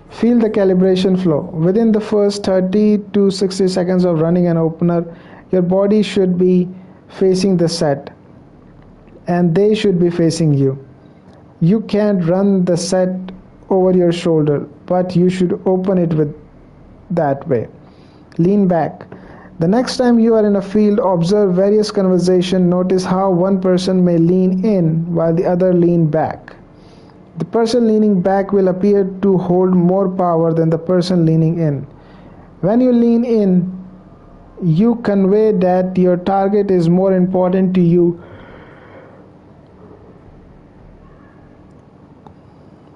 Feel the calibration flow. Within the first 30 to 60 seconds of running an opener, your body should be facing the set and they should be facing you. You can't run the set over your shoulder, but you should open it with that way. Lean back. The next time you are in a field, observe various conversation. Notice how one person may lean in while the other lean back. The person leaning back will appear to hold more power than the person leaning in. When you lean in, you convey that your target is more important to you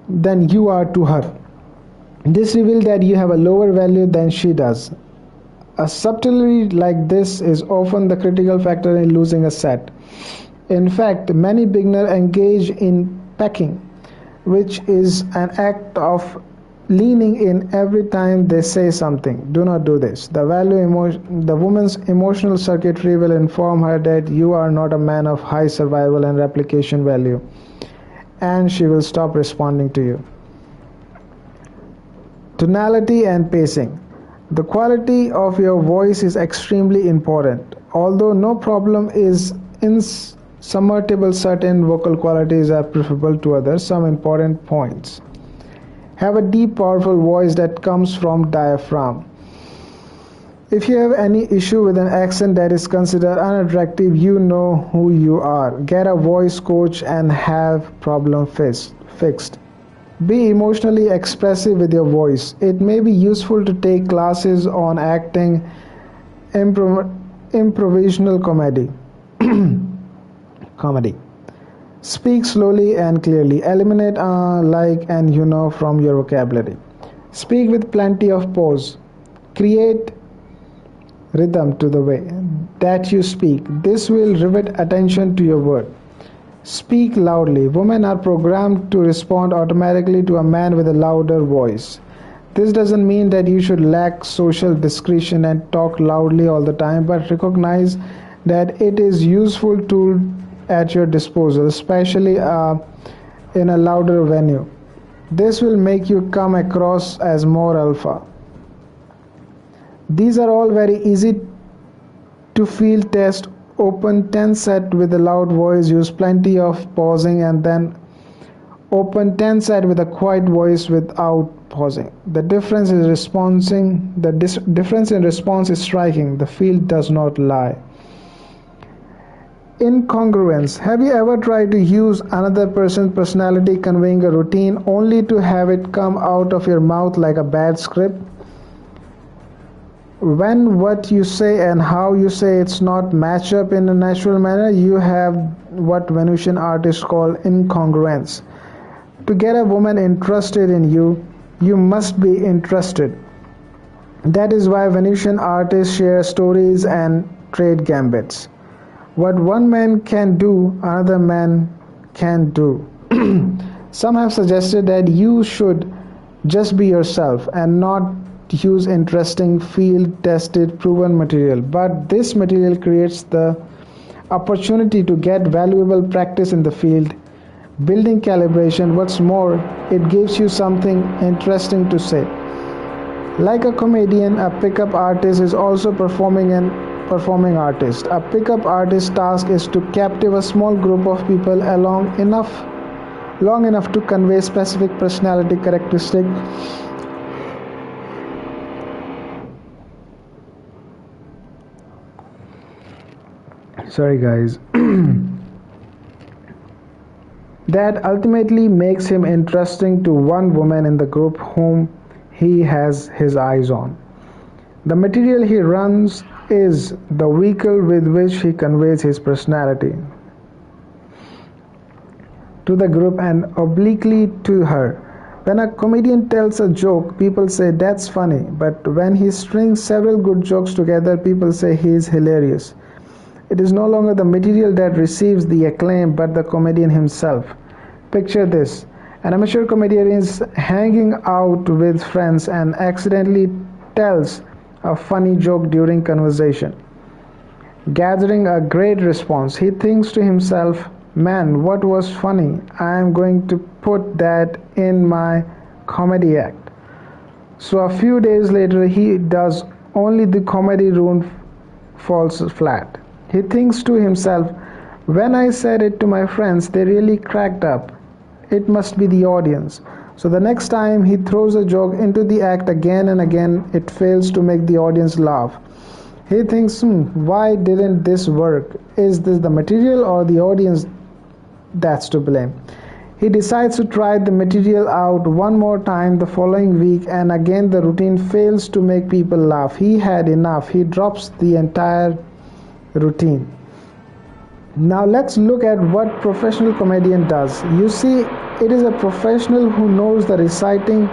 than you are to her. This reveals that you have a lower value than she does. A subtlety like this is often the critical factor in losing a set. In fact, many beginners engage in pecking, which is an act of leaning in every time they say something. Do not do this. The woman's emotional circuitry will inform her that you are not a man of high survival and replication value, and she will stop responding to you. Tonality and pacing. The quality of your voice is extremely important. Although no problem is insurmountable, certain vocal qualities are preferable to others. Some important points. Have a deep, powerful voice that comes from diaphragm. If you have any issue with an accent that is considered unattractive, you know who you are. Get a voice coach and have problem fixed. Be emotionally expressive with your voice. It may be useful to take classes on acting, improvisational comedy. Speak slowly and clearly. Eliminate like and you know from your vocabulary. Speak with plenty of pause. Create rhythm to the way that you speak. This will rivet attention to your word. Speak loudly. Women are programmed to respond automatically to a man with a louder voice. This doesn't mean that you should lack social discretion and talk loudly all the time, but recognize that it is a useful tool at your disposal, especially in a louder venue. This will make you come across as more alpha. These are all very easy to field test. Open 10 set with a loud voice, use plenty of pausing, and then open 10 set with a quiet voice without pausing. The difference in response is striking. The field does not lie. Incongruence. Have you ever tried to use another person's personality conveying a routine only to have it come out of your mouth like a bad script? When what you say and how you say it's not match up in a natural manner, you have what Venusian artists call incongruence. To get a woman interested in you, you must be interested. That is why Venusian artists share stories and trade gambits. What one man can do, another man can do. Some have suggested that you should just be yourself and not use interesting, field-tested, proven material. But this material creates the opportunity to get valuable practice in the field, building calibration. What's more, it gives you something interesting to say. Like a comedian, a pickup artist is also performing artist. A pickup artist's task is to captivate a small group of people long enough to convey specific personality characteristics. Sorry guys. That ultimately makes him interesting to one woman in the group whom he has his eyes on. The material he runs is the vehicle with which he conveys his personality to the group and obliquely to her. When a comedian tells a joke, people say that's funny, but when he strings several good jokes together, people say he is hilarious. It is no longer the material that receives the acclaim, but the comedian himself. Picture this. An amateur comedian is hanging out with friends and accidentally tells a funny joke during conversation, gathering a great response. He thinks to himself, man, what was funny? I am going to put that in my comedy act. So a few days later, he does only the comedy rune falls flat. He thinks to himself, when I said it to my friends, they really cracked up. it must be the audience. So the next time he throws a joke into the act again and again, it fails to make the audience laugh. He thinks, why didn't this work? Is this the material or the audience that's to blame? He decides to try the material out one more time the following week, and again the routine fails to make people laugh. He had enough. He drops the entire routine. Now let's look at what professional comedian does. You see, it is a professional who knows that reciting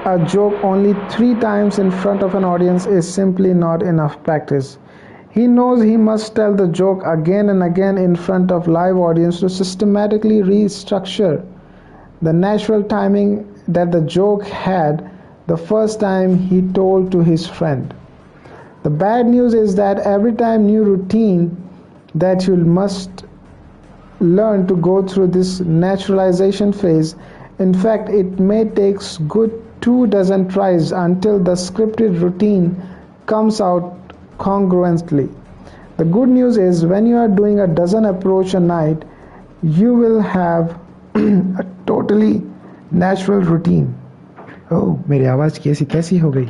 a joke only 3 times in front of an audience is simply not enough practice. He knows he must tell the joke again and again in front of live audience to systematically restructure the natural timing that the joke had the first time he told to his friend. The bad news is that every time new routine that you must learn to go through this naturalization phase. In fact, it may take good 2 dozen tries until the scripted routine comes out congruently. The good news is when you are doing a dozen approach a night, you will have a totally natural routine. Oh, मेरी आवाज कैसी कैसी हो गई?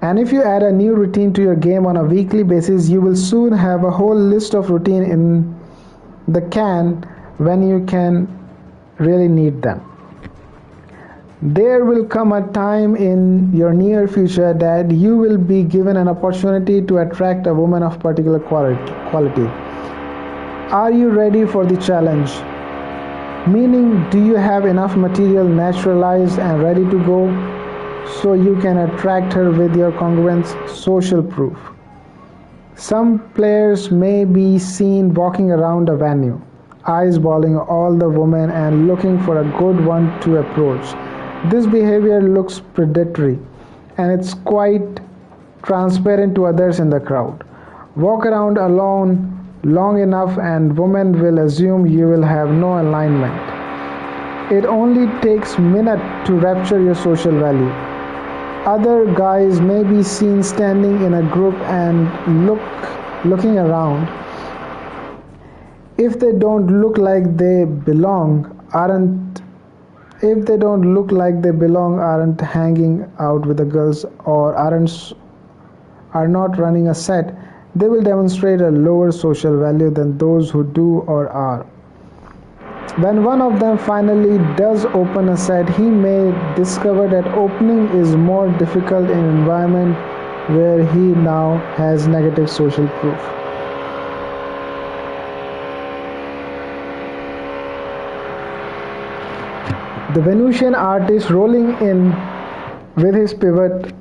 And if you add a new routine to your game on a weekly basis, you will soon have a whole list of routine in the can when you can really need them. There will come a time in your near future that you will be given an opportunity to attract a woman of particular quality. Are you ready for the challenge? Meaning, do you have enough material naturalized and ready to go so you can attract her with your congruent social proof? Some players may be seen walking around a venue, eyeballing all the women and looking for a good one to approach. This behavior looks predatory, and it's quite transparent to others in the crowd. Walk around alone long enough and women will assume you will have no alignment. It only takes minutes to rapture your social value. Other guys may be seen standing in a group and looking around. If they don't look like they belong, aren't hanging out with the girls, or are not running a set, they will demonstrate a lower social value than those who do or are. When one of them finally does open a set, he may discover that opening is more difficult in an environment where he now has negative social proof. The Venusian artist rolling in with his pivot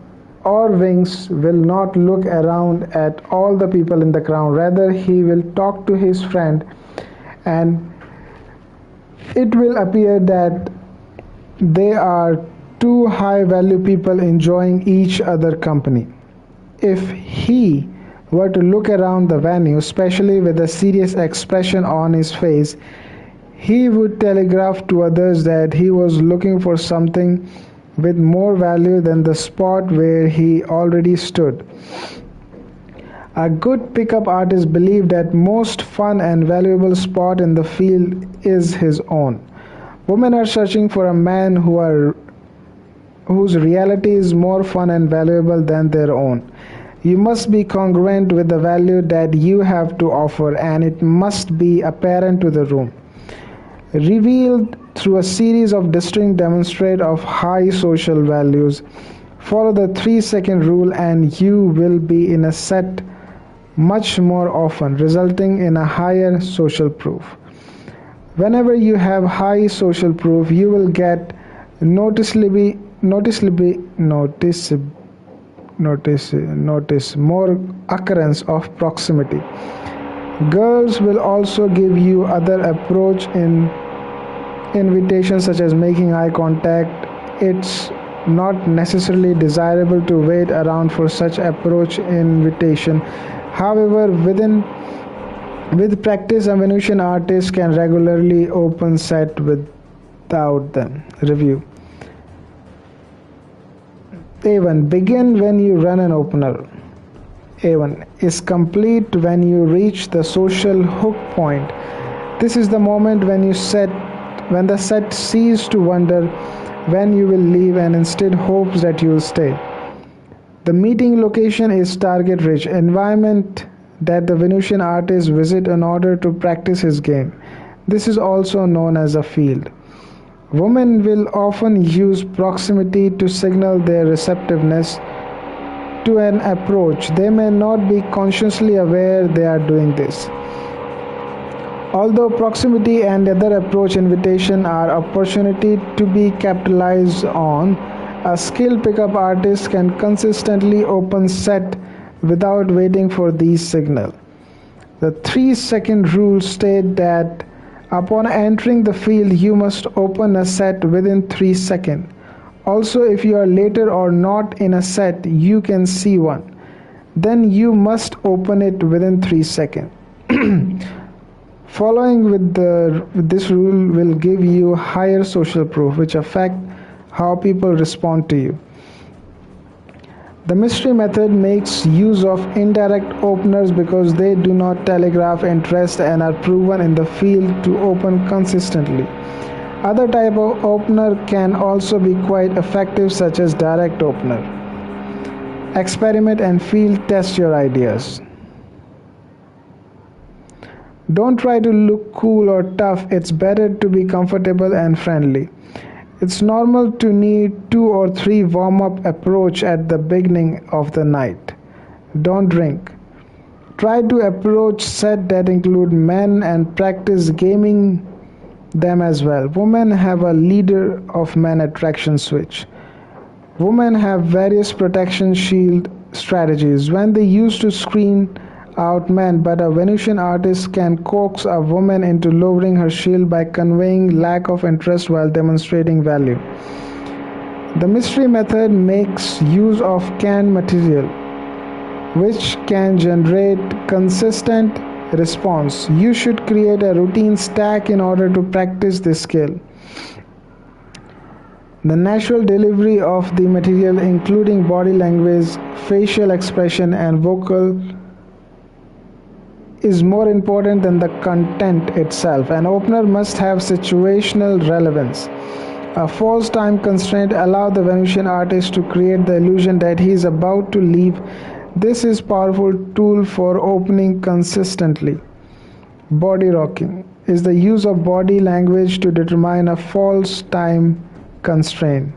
or wings will not look around at all the people in the crowd. Rather, he will talk to his friend, and it will appear that they are two high value people enjoying each other's company. If he were to look around the venue, especially with a serious expression on his face, he would telegraph to others that he was looking for something with more value than the spot where he already stood. A good pickup artist believes that most fun and valuable spot in the field is his own. Women are searching for a man whose reality is more fun and valuable than their own. You must be congruent with the value that you have to offer, and it must be apparent to the room. Revealed through a series of distinct demonstrations of high social values. Follow the 3-second rule and you will be in a set much more often, resulting in a higher social proof. Whenever you have high social proof, you will get noticeably more occurrence of proximity. Girls will also give you other approach in invitations such as making eye contact. It's not necessarily desirable to wait around for such approach invitation. However, with practice, a Venusian artist can regularly open set without them. Review. A1. Begin when you run an opener. A1 is complete when you reach the social hook point. This is the moment when the set ceases to wonder when you will leave and instead hopes that you will stay. The meeting location is target rich environment that the Venusian artist visit in order to practice his game. This is also known as a field. Women will often use proximity to signal their receptiveness to an approach. They may not be consciously aware they are doing this. Although proximity and other approach invitation are opportunity to be capitalized on, a skilled pickup artist can consistently open set without waiting for these signals. The 3-second rule states that upon entering the field you must open a set within 3 seconds. Also, if you are later or not in a set, you can see one. Then you must open it within 3 seconds. Following with this rule will give you higher social proof, which affect how people respond to you. The mystery method makes use of indirect openers because they do not telegraph interest and are proven in the field to open consistently. Other type of opener can also be quite effective, such as direct opener. Experiment and field test your ideas. Don't try to look cool or tough. It's better to be comfortable and friendly. It's normal to need 2 or 3 warm-up approach at the beginning of the night. Don't drink. Try to approach set that include men and practice gaming them as well. Women have a leader of men attraction switch. Women have various protection shield strategies when they used to screen out men, but a Venusian artist can coax a woman into lowering her shield by conveying lack of interest while demonstrating value. The mystery method makes use of canned material, which can generate consistent response. You should create a routine stack in order to practice this skill. The natural delivery of the material, including body language, facial expression, and vocal, is more important than the content itself. An opener must have situational relevance. A false time constraint allows the Venusian artist to create the illusion that he is about to leave. This is a powerful tool for opening consistently. Body rocking is the use of body language to determine a false time constraint.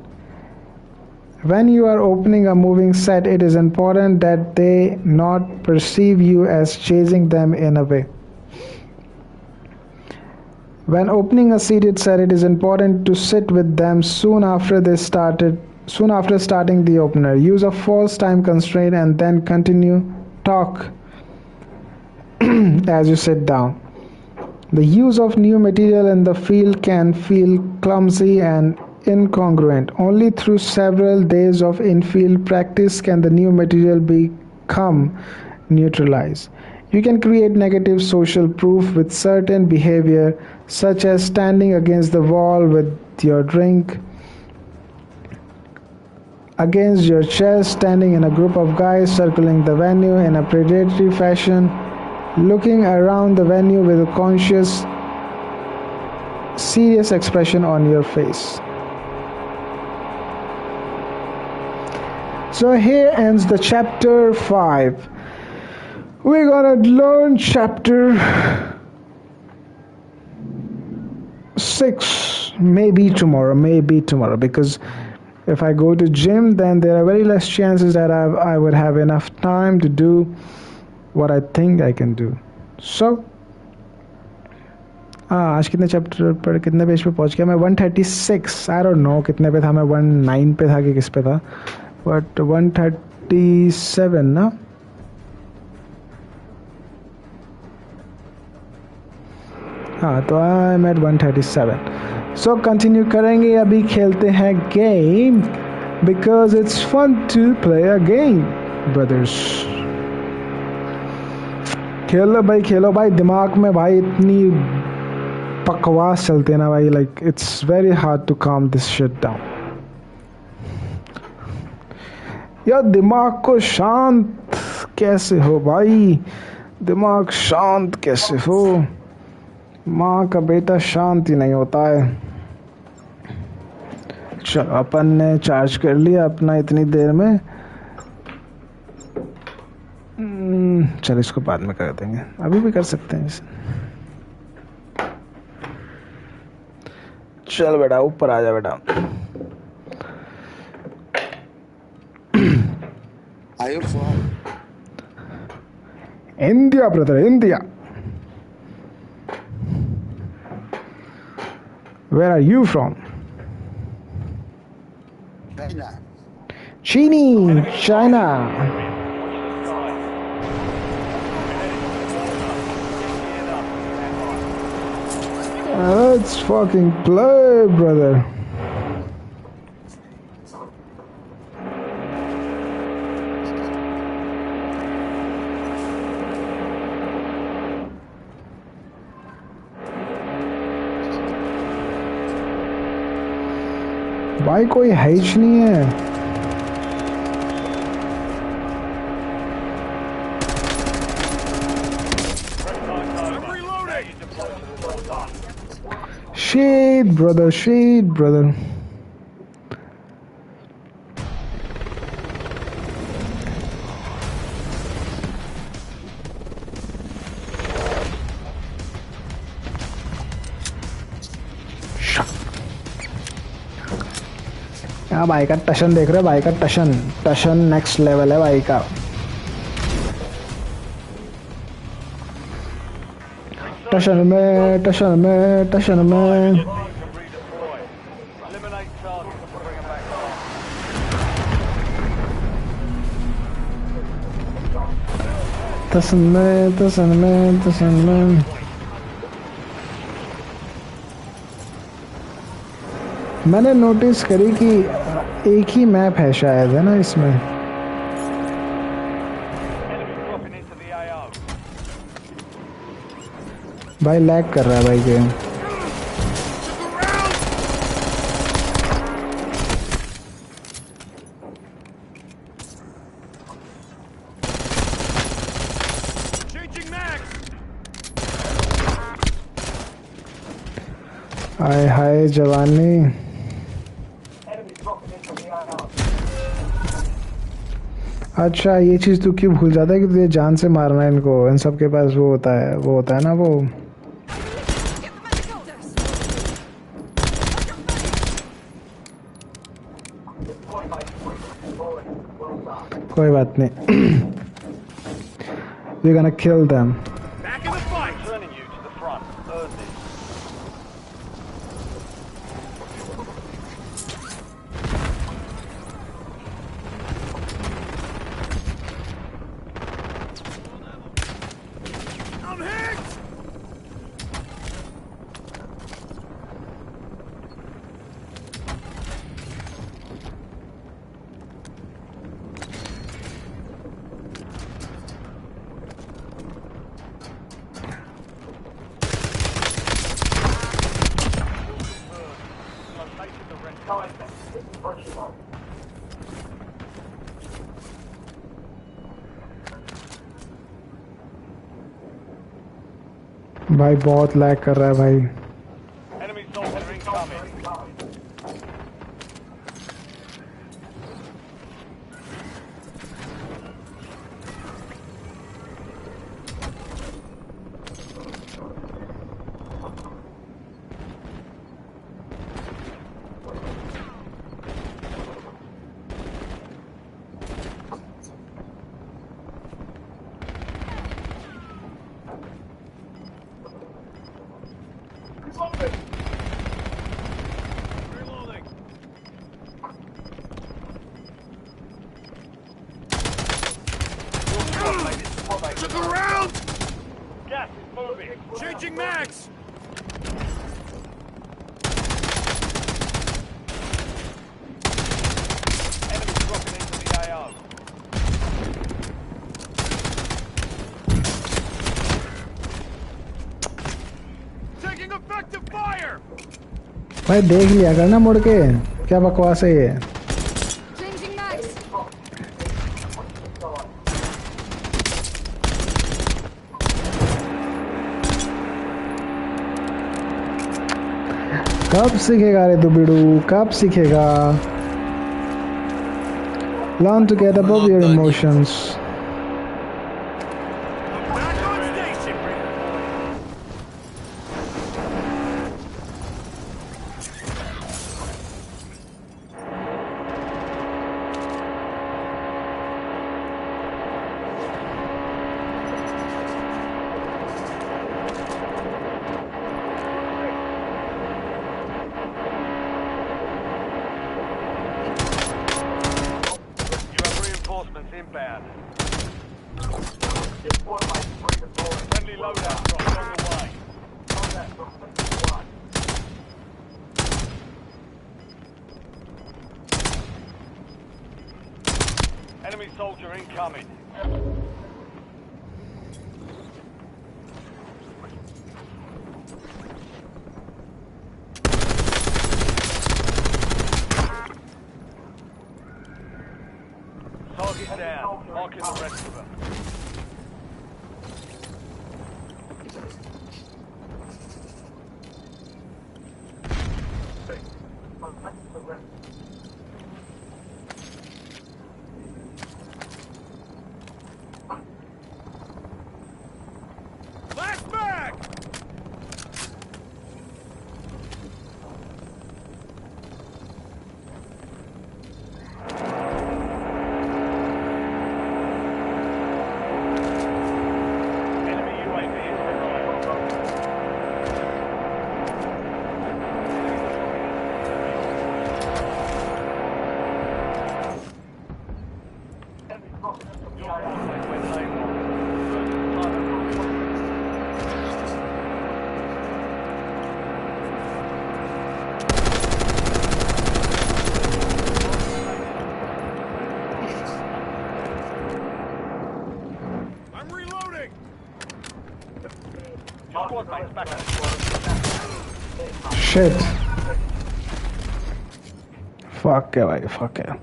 When you are opening a moving set, it is important that they not perceive you as chasing them in a way. When opening a seated set, it is important to sit with them soon after starting the opener. Use a false time constraint and then continue talk as you sit down. The use of new material in the field can feel clumsy and incongruent. Only through several days of in-field practice can the new material become neutralized. You can create negative social proof with certain behavior, such as standing against the wall with your drink against your chest, standing in a group of guys circling the venue in a predatory fashion, looking around the venue with a conscious, serious expression on your face. So here ends the chapter 5. We're gonna learn chapter 6 maybe tomorrow, because if I go to gym, then there are very less chances that I would have enough time to do what I think I can do. So आज कितने chapter पर कितने page पे पहुंच गया मैं? 136. I don't know कितने पे था मैं, 19 पे था कि किस पे था, बट 137 ना. हाँ, तो I am at 137. So continue करेंगे. अभी खेलते हैं game, because it's fun to play a game brothers. खेलो भाई दिमाग में भाई इतनी बकवास चलते हैं ना भाई, like it's very hard to calm this shit down. यार दिमाग को शांत कैसे हो भाई, दिमाग शांत कैसे हो, माँ का बेटा शांत ही नहीं होता है। चलो अपन ने चार्ज कर लिया अपना इतनी देर में। चल इसको बाद में कर देंगे, अभी भी कर सकते हैं इसे। चल बेटा ऊपर आ जा बेटा। Are you from? India brother India. Where are you from? China. चीनी China. Let's fucking play brother. भाई कोई हैच नहीं है। Shit brother, shit brother. हाँ भाई का टशन देख रहे हो, भाई का टशन टशन नेक्स्ट लेवल है भाई का। टशन में टशन में टशन में टशन में टशन में टशन में। मैंने नोटिस करी कि एक ही मैप है शायद, है ना इसमें। भाई लैग कर रहा है भाई गेम। हाय हाय जवानी। अच्छा ये चीज तू क्यों भूल जाता है कि तुझे जान से मारना है इनको, इन सब के पास वो होता है ना वो। कोई बात नहीं। We're gonna kill them. भाई बहुत लैग कर रहा है भाई। Look around! Gas is moving. Changing mags! Enemy dropping into the AO. Taking effective fire! भाई देख लिया करना मुड़ के, क्या बकवास है ये। कब सीखेगा रे तू बिडू कब सीखेगा learn to get above your emotions Back on station. You have reinforcements inbound. Friendly loadout drops on the way. Enemy soldier incoming. Target down. Marking the rest of them. Last mag! Enemy UAV is arrived. Your forces went AWOL. I'm reloading! Your squad mate's back on the squad. shit fuck है भाई fuck है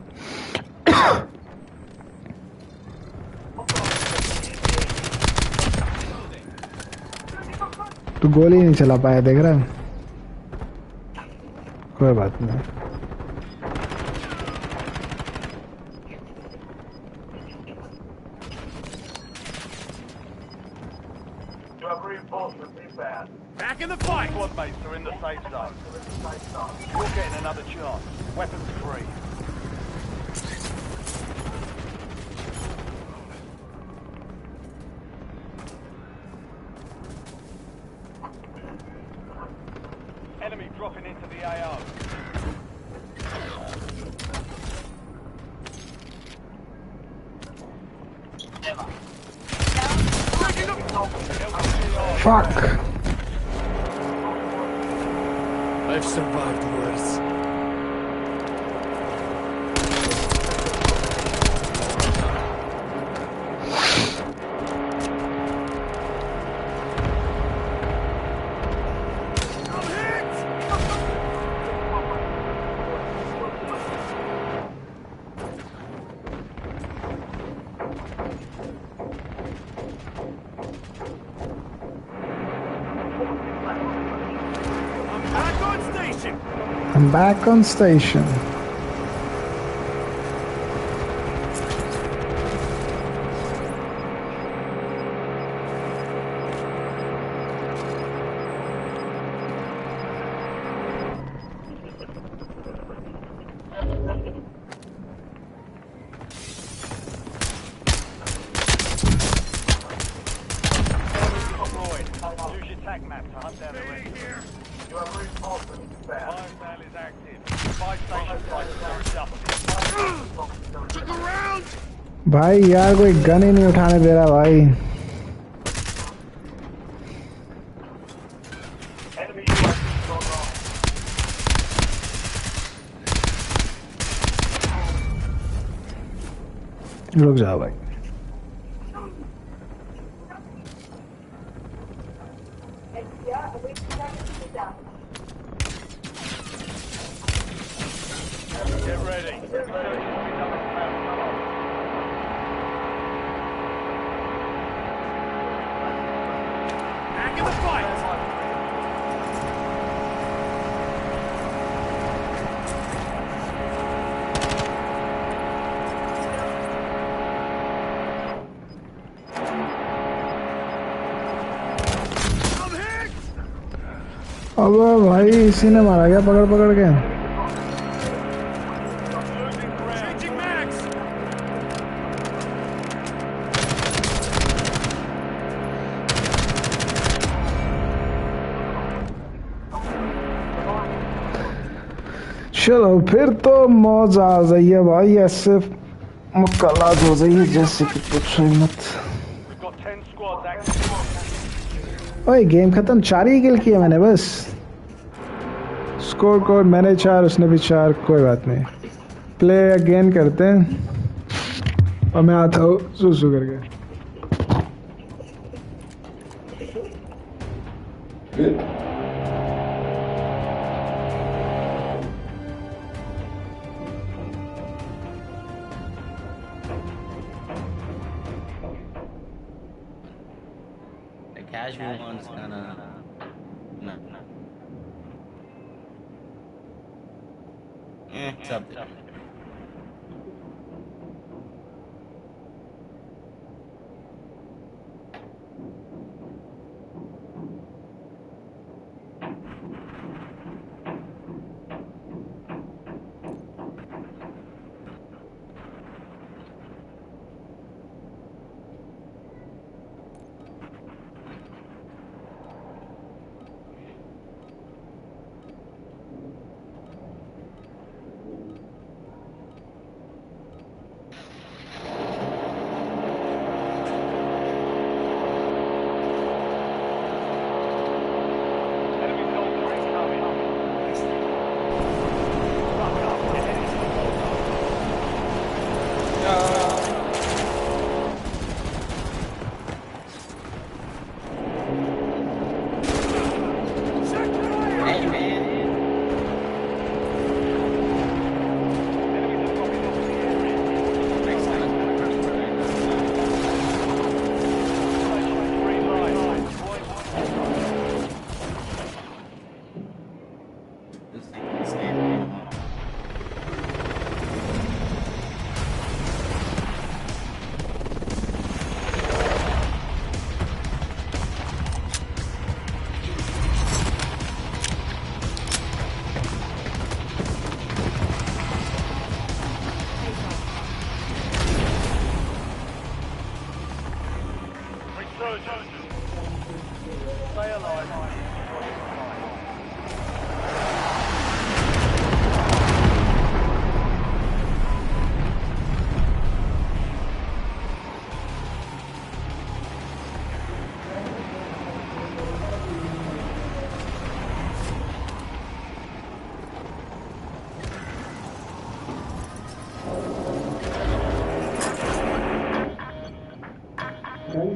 तू गोली नहीं चला पाया देख रहा है कोई बात नहीं Back in the fight! Squad mates are in the safe zone. You're getting another chance. Weapons free. Enemy dropping into the AO. fuck I've survived worse. I'm hit! I'm back on station! I'm back on station Deployed. Use your tac map to hunt down the rest. Fire sale is active. 5 station prices are adjusted. Took a round! भाई यार कोई gun ही नहीं उठाने दे रहा भाई रुक जाओ भाई Get ready. Research will be done on ground. Back in the fight! अबे भाई इसी ने मारा क्या पकड़ पकड़ के? Losing ground. Changing mags! चलो फिर तो मौज आ गई है भाई, ऐसे मुक्कालात हो गई है जैसे कि पूछो ही मत। We've got 10 squads active. ओए गेम खत्म, 4 ही किल किए मैंने बस। स्कोर कोड मैंने 4, उसने भी 4, कोई बात नहीं। प्ले अगेन करते हैं और मैं आता हूँ सुसु करके। The casual one's gonna. No. It's up there. Enemy soldier incoming. Fuck up. They're heading to the Warzone. Hey man. Enemies are dropping off the area. Next time. Green light. This thing is standing. Resurgence. Stay alive.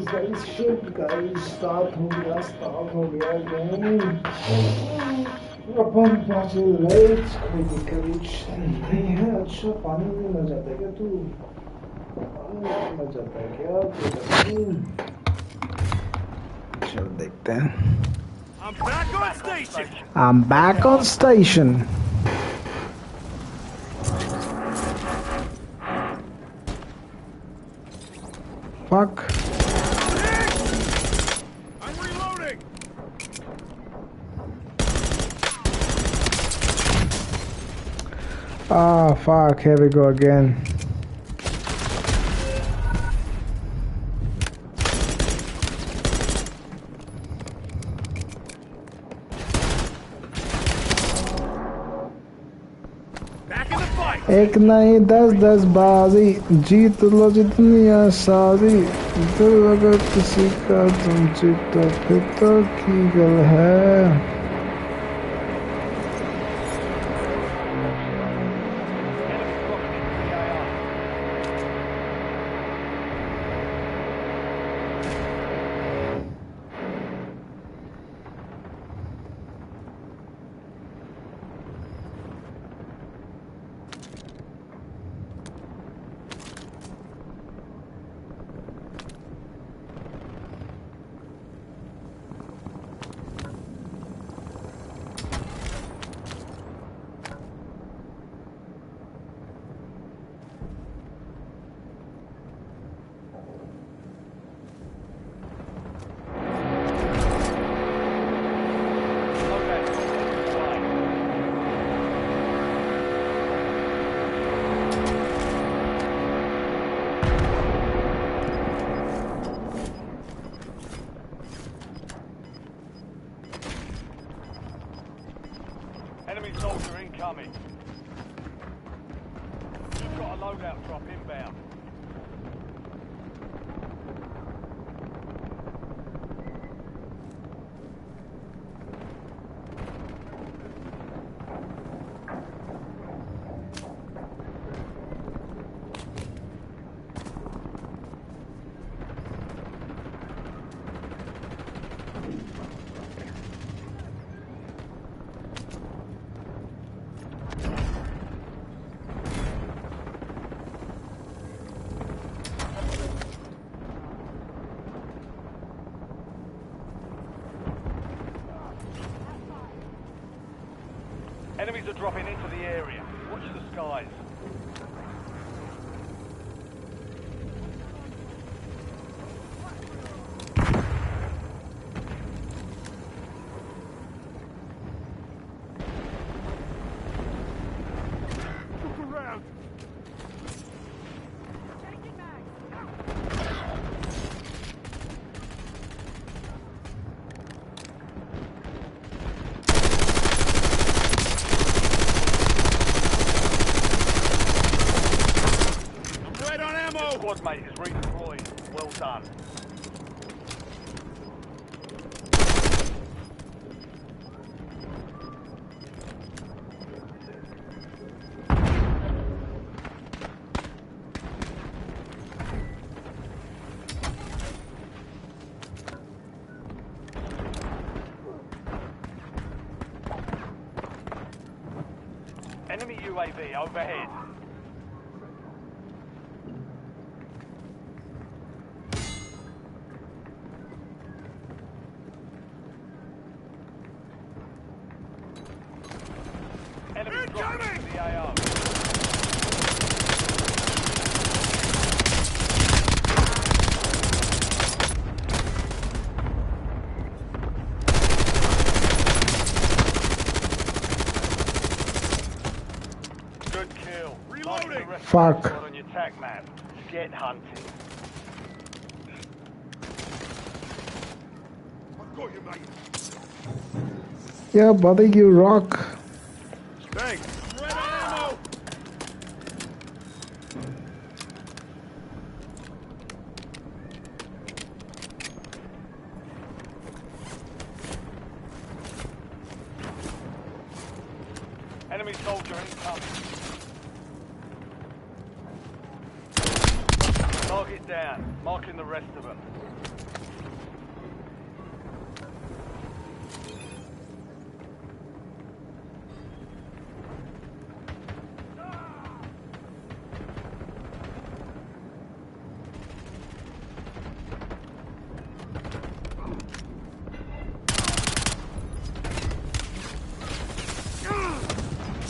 Guys shit guys, start हो गया game. अपन पहुंचे late, कोई दिक्कत नहीं है। अच्छा पानी में मर जाता है क्या तू? पानी में मर जाता है क्या? चल देखते हैं। I'm back on station! I'm back on station. Fuck. I'm reloading! Ah, fuck, here we go again. Back in the fight! एक नहीं 10-10 बाजी, जीत लो जितनी आसानी। दिल अगर किसी का तुम जीतो फिर तो की गल है। Enemies are dropping into the area. Watch the skies. Look around. I'm right on ammo. Squad mate is redeployed. Well done. Enemy UAV overhead. Enemy dropping into the AO. Good kill. Reloading. Marking the rest of Fuck. the squad on your tac map. Get hunting. I've got you, mate. Yeah, buddy, you rock. Thanks. I'm right on ammo. Enemy soldier incoming. Target down. Marking the rest of them.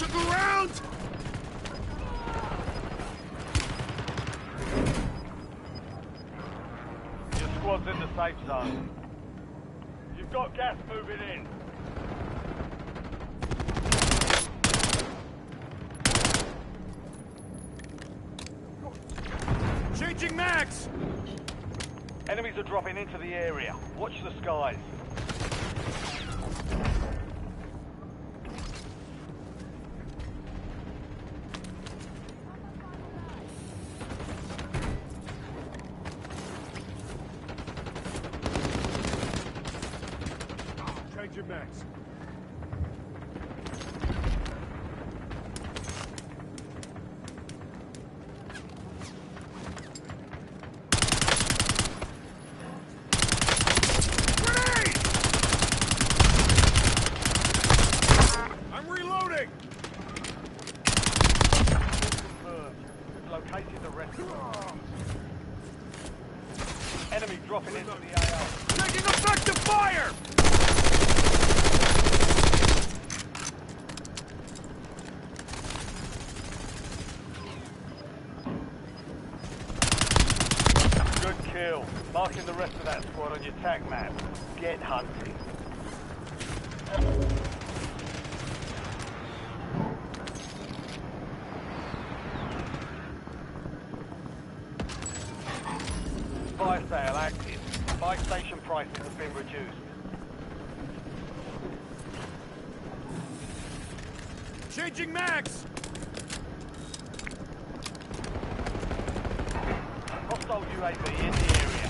Look around. Your squad's in the safe zone. You've got gas moving in. Changing mags. Enemies are dropping into the area. Watch the skies. Changing mags. Grenade! I'm reloading. Confirmed. Located the rest of them. Enemy dropping into the AO. Taking effective fire. Good kill. Marking the rest of that squad on your tac map. Get hunting. Fire sale active. Buy station prices have been reduced. Changing mags. Hostile UAV in the area.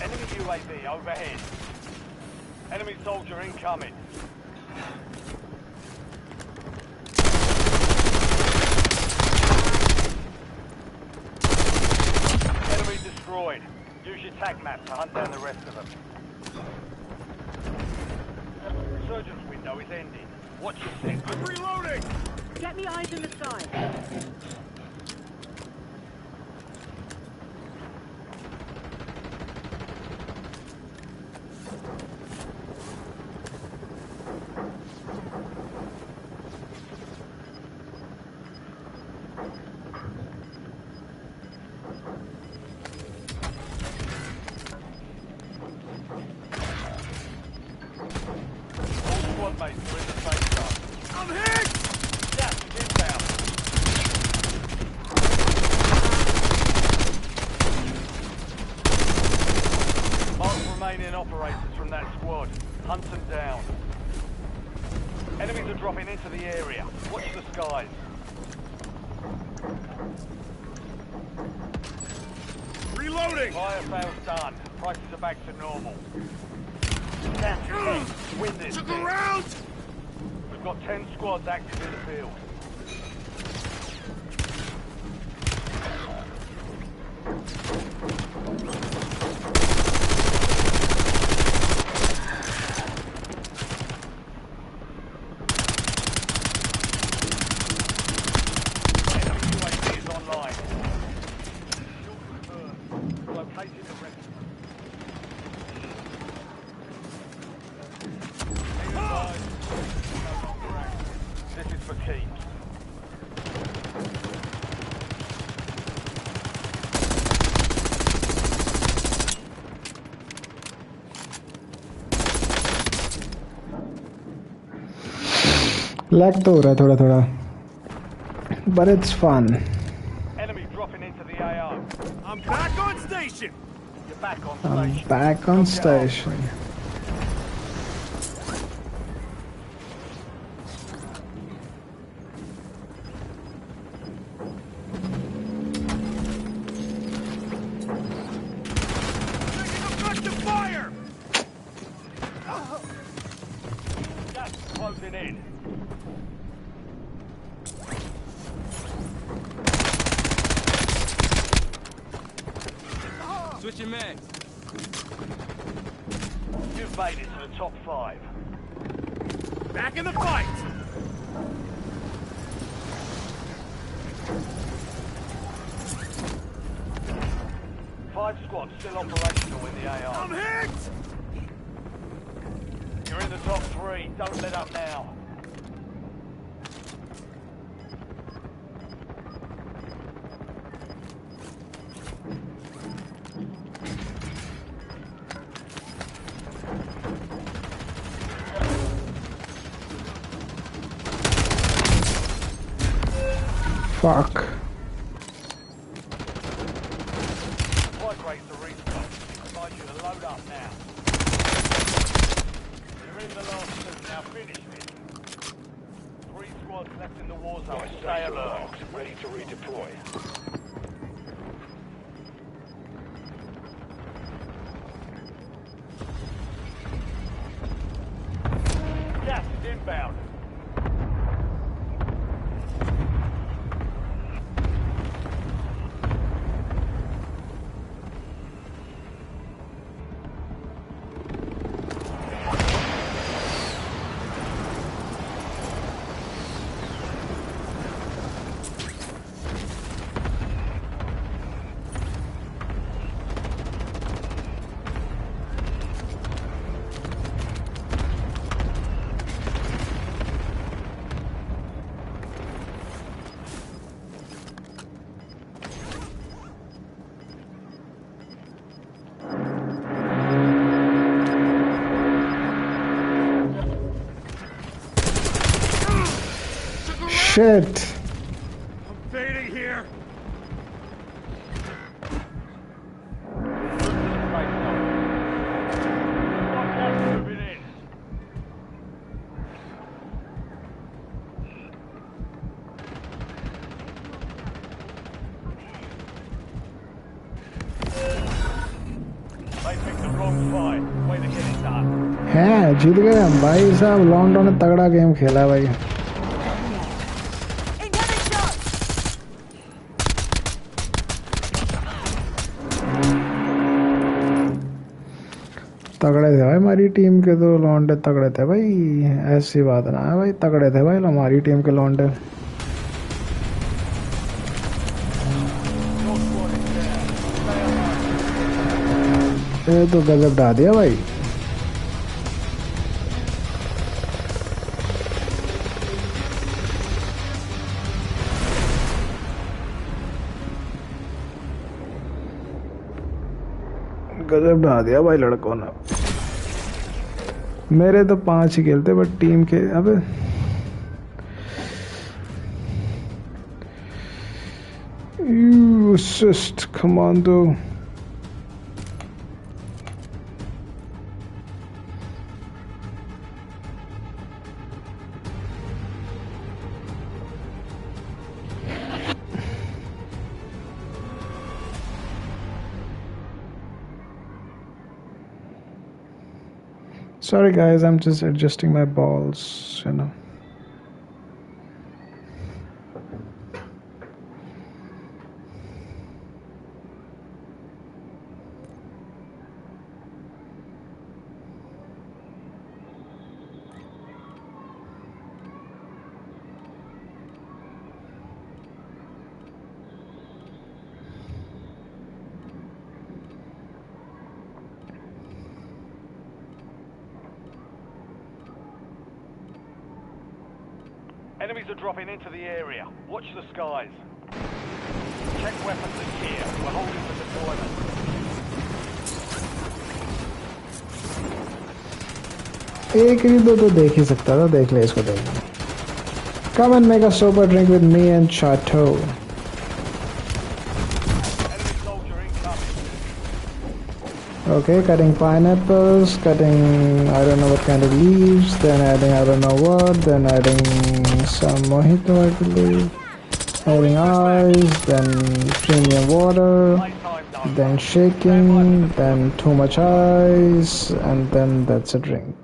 Enemy UAV overhead. Enemy soldier incoming. Enemy destroyed. Use your tac map to hunt down the rest of them. Resurgence window is ending. Watch your six. I'm reloading. Get me eyes in the sky. operators from that squad. Hunt them down. Enemies are dropping into the area. Watch the skies. Reloading! Fire sales done. Prices are back to normal. Down to 10. Win this Took a thing. round! We've got 10 squads active in the field. Enemy UAV is online. Fuel confirmed. Located the rest. This is for keeps. Lag तो हो रहा है थोड़ा थोड़ा, but it's fun. Enemy dropping into the AO. I'm back on station! You're back on I'm station. back on station. Taking effective fire! Gas is closing in. Switching mags. You've made it to the top 5. Back in the fight! Five squads still operational in the AO. I'm hit! You're in the top 3. Don't let up now. Fuck. Supply crates are restocked. Advise you to load up now. You're in the last 2. Now finish it. 3 squads left in the war zone. Stay alert. Ready to redeploy. Gas is inbound. Shit. I'm fading here! Moving in. They picked the wrong fight. Way to get it done. है जीत गए हम भाई साहब. लॉन्डो ने तगड़ा game खेला भाई. तगड़े थे भाई हमारी टीम के तो लौंडे तगड़े थे भाई. ऐसी बात ना है भाई, तगड़े थे भाई हमारी टीम के लौंडे. Your squad is down. Stay alive. ये तो गजब ढा दिया भाई. गजब ढा दिया भाई लड़कों ने. मेरे तो 5 ही खेलते बट टीम के अबे assist commando. Sorry guys, I'm just adjusting my balls, you know. Enemies are dropping into the area. Watch the skies. Check weapons and gear. We're holding for deployment. एक ही दो तो देख ही सकता था, देख ले इसको देख ले. Come and make a sober drink with me and Chateau. Enemy soldier incoming. Okay, cutting pineapples, cutting I don't know what kind of leaves, then adding I don't know what, then adding some mojito I believe, adding ice, then premium water, Playtime done. then shaking, then too much ice, and then that's a drink.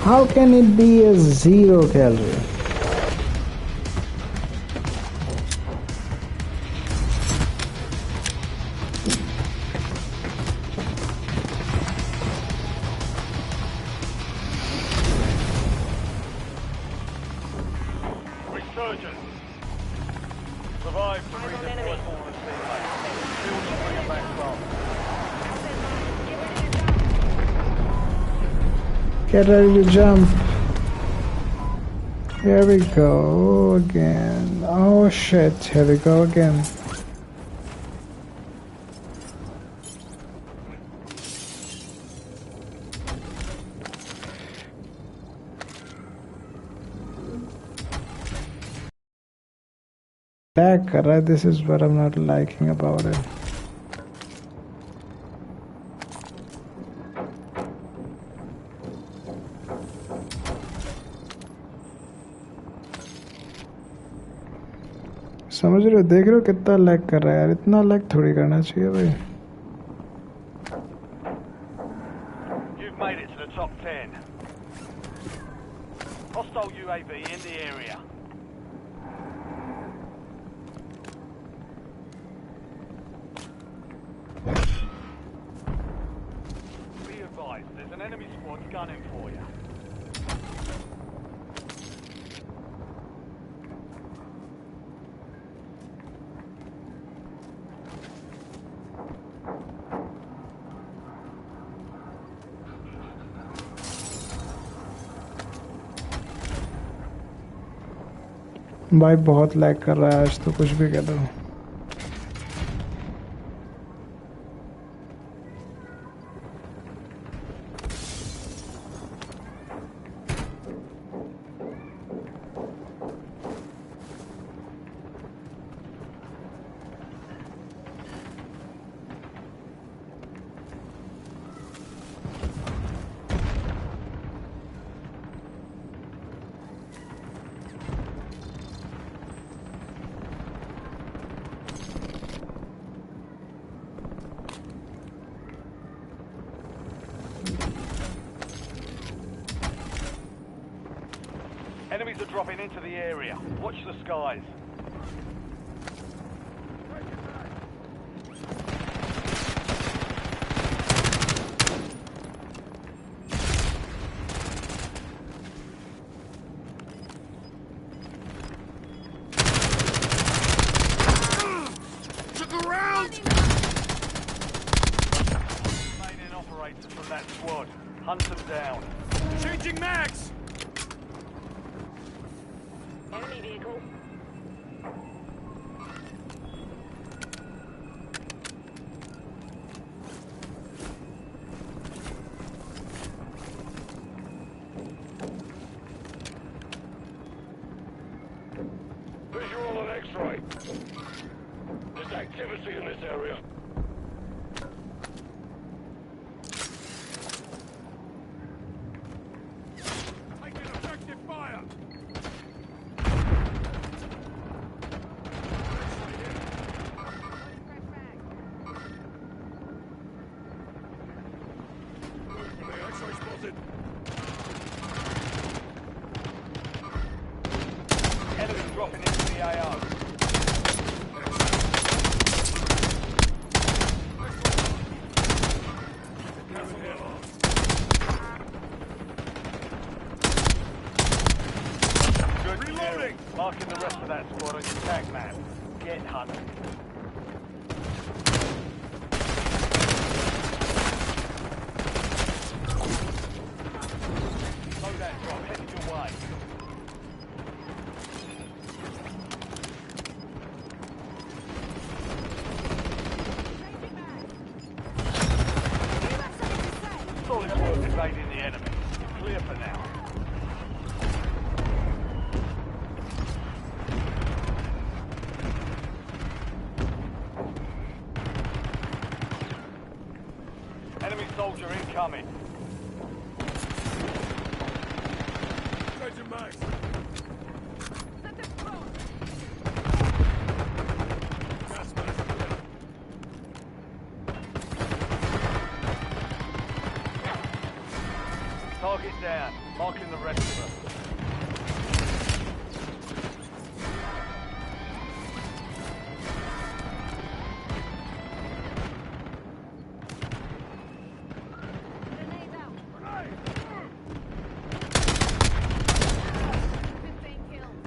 How can it be a 0 calorie? Resurgence. Survive to redeploy fallen teammates. Shields will bring them back from. Get ready to jump. Here we go again. Oh shit, here we go again. Lag कर रहा है, this is what I'm not liking about it. समझ रहे हो, देख रहे हो कितना लैग कर रहा है यार, इतना लैग थोड़ी करना चाहिए भाई. You've made it to the top 10. Hostile UAV in the area. Be advised, there's an enemy squad gunning for you. भाई बहुत लैग कर रहा है आज तो, कुछ भी कह दो. Enemies are dropping into the area. Watch the skies. Look around! Remaining operators from that squad. Hunt them down. Changing mags! Enemy vehicle. Visual on X-ray. There's activity in this area. Taking effective fire! dropping into the AO. Good Reloading. kill. Marking the rest of that squad on your tag map. Get hunting. Loadout drop headed your way. Solid work evading the enemy. Clear for now. Enemy soldier incoming. Changing mags. Gas mask. Target down. Marking the rest of them. Grenade out. 15 kills.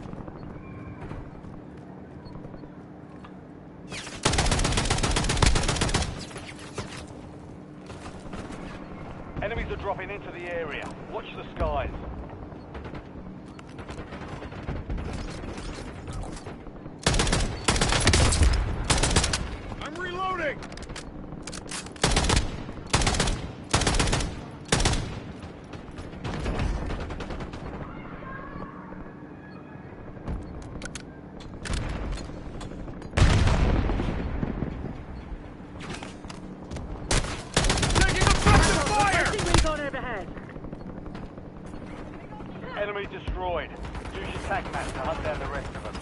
Enemies are dropping into the area. Watch the skies. I'm reloading. Taking effective fire. Recon overhead. Enemy destroyed. Use your tag map to hunt down the rest of them.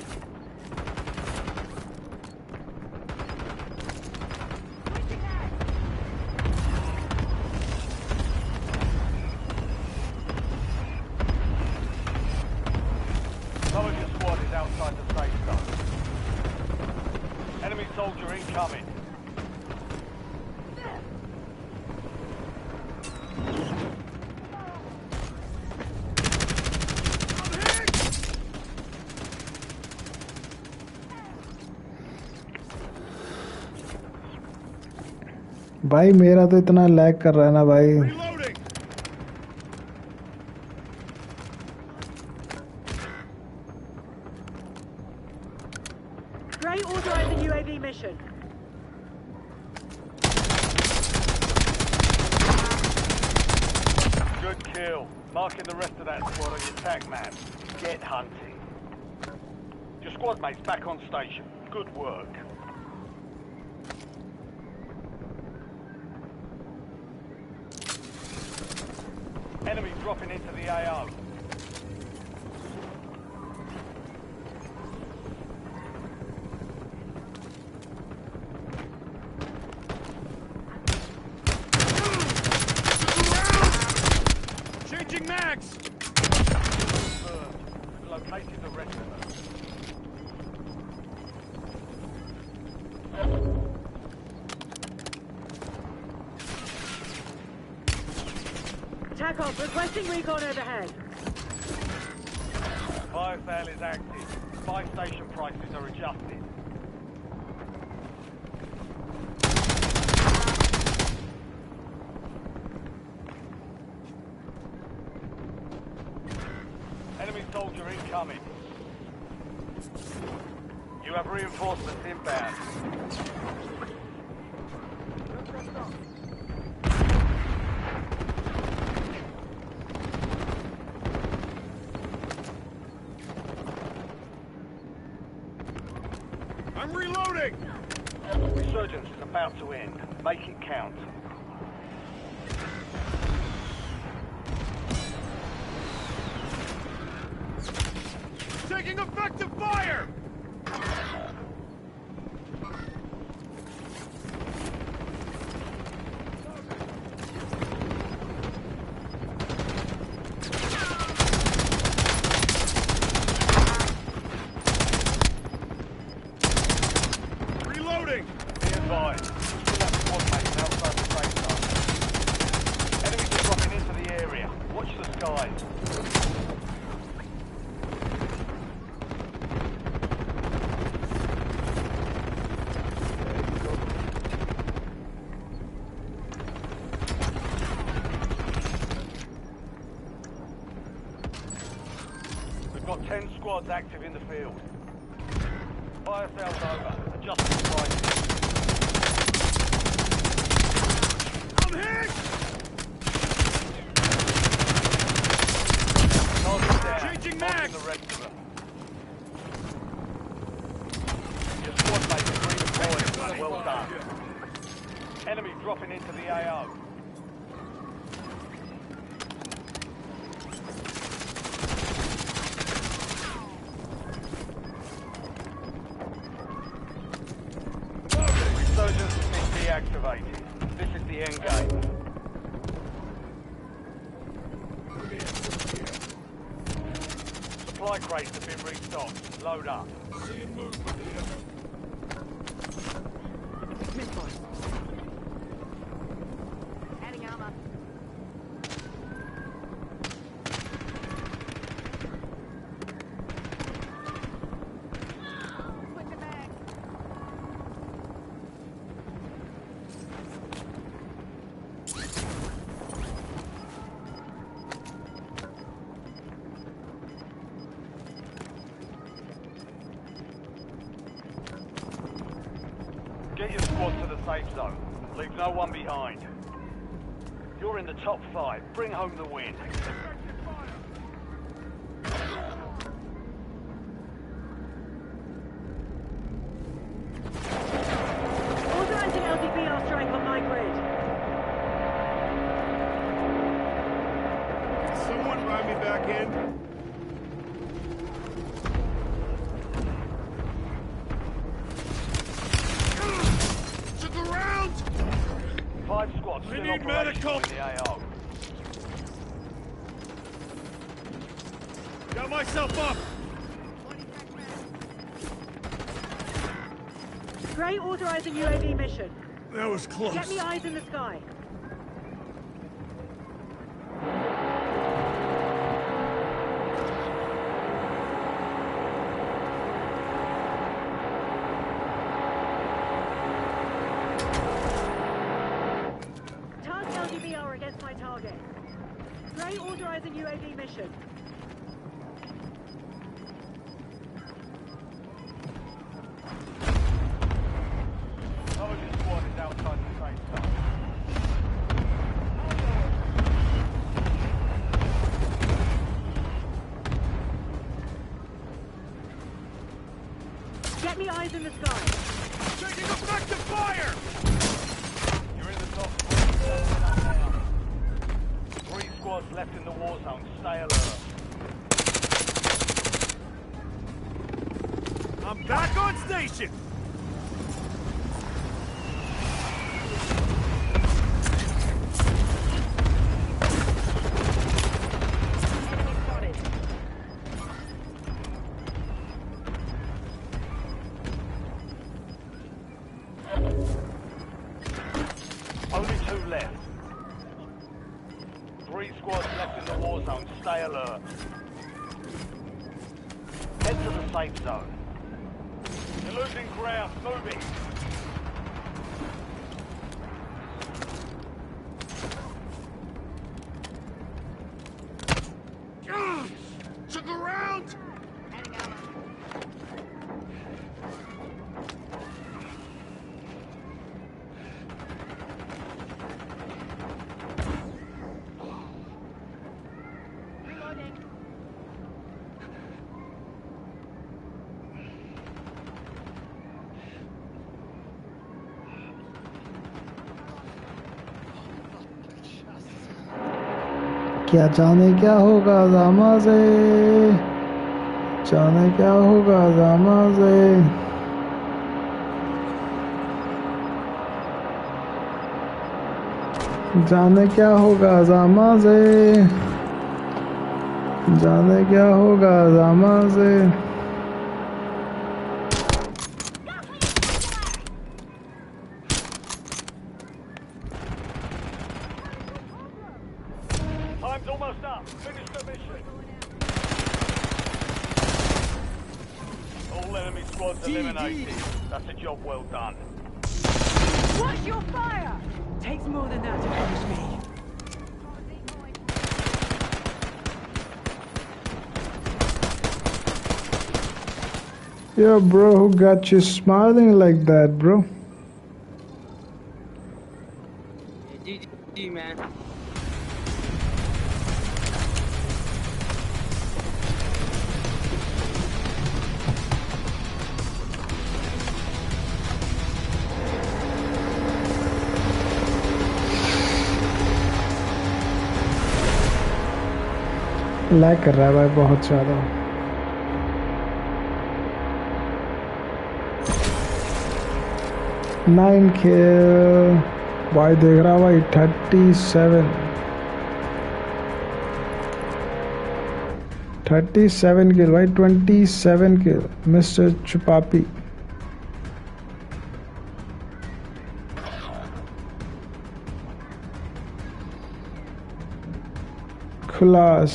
Some of your squad is outside the safe zone. Enemy soldier incoming. I'm hit. भाई मेरा तो इतना lag कर रहा है ना भाई. Reloading. Gray authorizing UAV mission. Good kill. Marking the rest of that squad on your tag map. Get hunting. Your squad mates back on station. Good work. Enemy dropping into the AO. Changing mags. Confirmed. Located the rest of them. Attack off. Requesting recon overhead. Fire sale is active. Buy station prices are adjusted. Enemy soldier incoming. You have reinforcements inbound. I'm reloading. Resurgence is about to end. Make it count. Taking effective fire. advised. Still have squad mates outside the safe zone. Enemies are dropping into the area. Watch the skies. We've got 10 squads active in the field. Fire sales over. Adjusting prices. I'm hit! Target down. Changing Marking mags. the rest of them. Your squad mates are redeployed. Well done. Enemy dropping into the AO. Resurgence has been deactivated. This is the end game. Supply crates have been restocked. Load up. Adding armor. Switching back. Get your squad to the safe zone. Leave no one behind. You're in the top 5. Bring home the win. Authorizing LDBR strike on my grid. Someone ride me back in. Took a round! 5 squads I still need operational medical. in the AO. Got myself up! Gray authorizing UAV mission. That was close. Get me eyes in the sky. Target LDBR against my target. Gray authorizing UAV mission. Some of your squad is outside the safe zone. Get me eyes in the sky. Taking effective fire! You're in the top 3. Setting up now. 3 squads left in the war zone. Stay alert. I'm back on station! Enemy spotted. Only 2 left. 3 squads left in the war zone. Stay alert. Head to the safe zone. You're losing ground. Moving. Took a round! Adding armor. Reloading. क्या जाने क्या होगा जामा से, जाने क्या होगा जामा से। जाने क्या होगा जामा से, जाने क्या होगा जामा से। squad's eliminated. That's a job well done. Watch your fire! Takes more than that to finish me. Yo, bro, who got you smiling like that, bro? Yeah, GG, man. Lag कर रहा है भाई बहुत ज़्यादा. नाइन किल भाई देख रहा भाई 37 किल भाई 27 किल मिस्टर चुपापी. खुलास.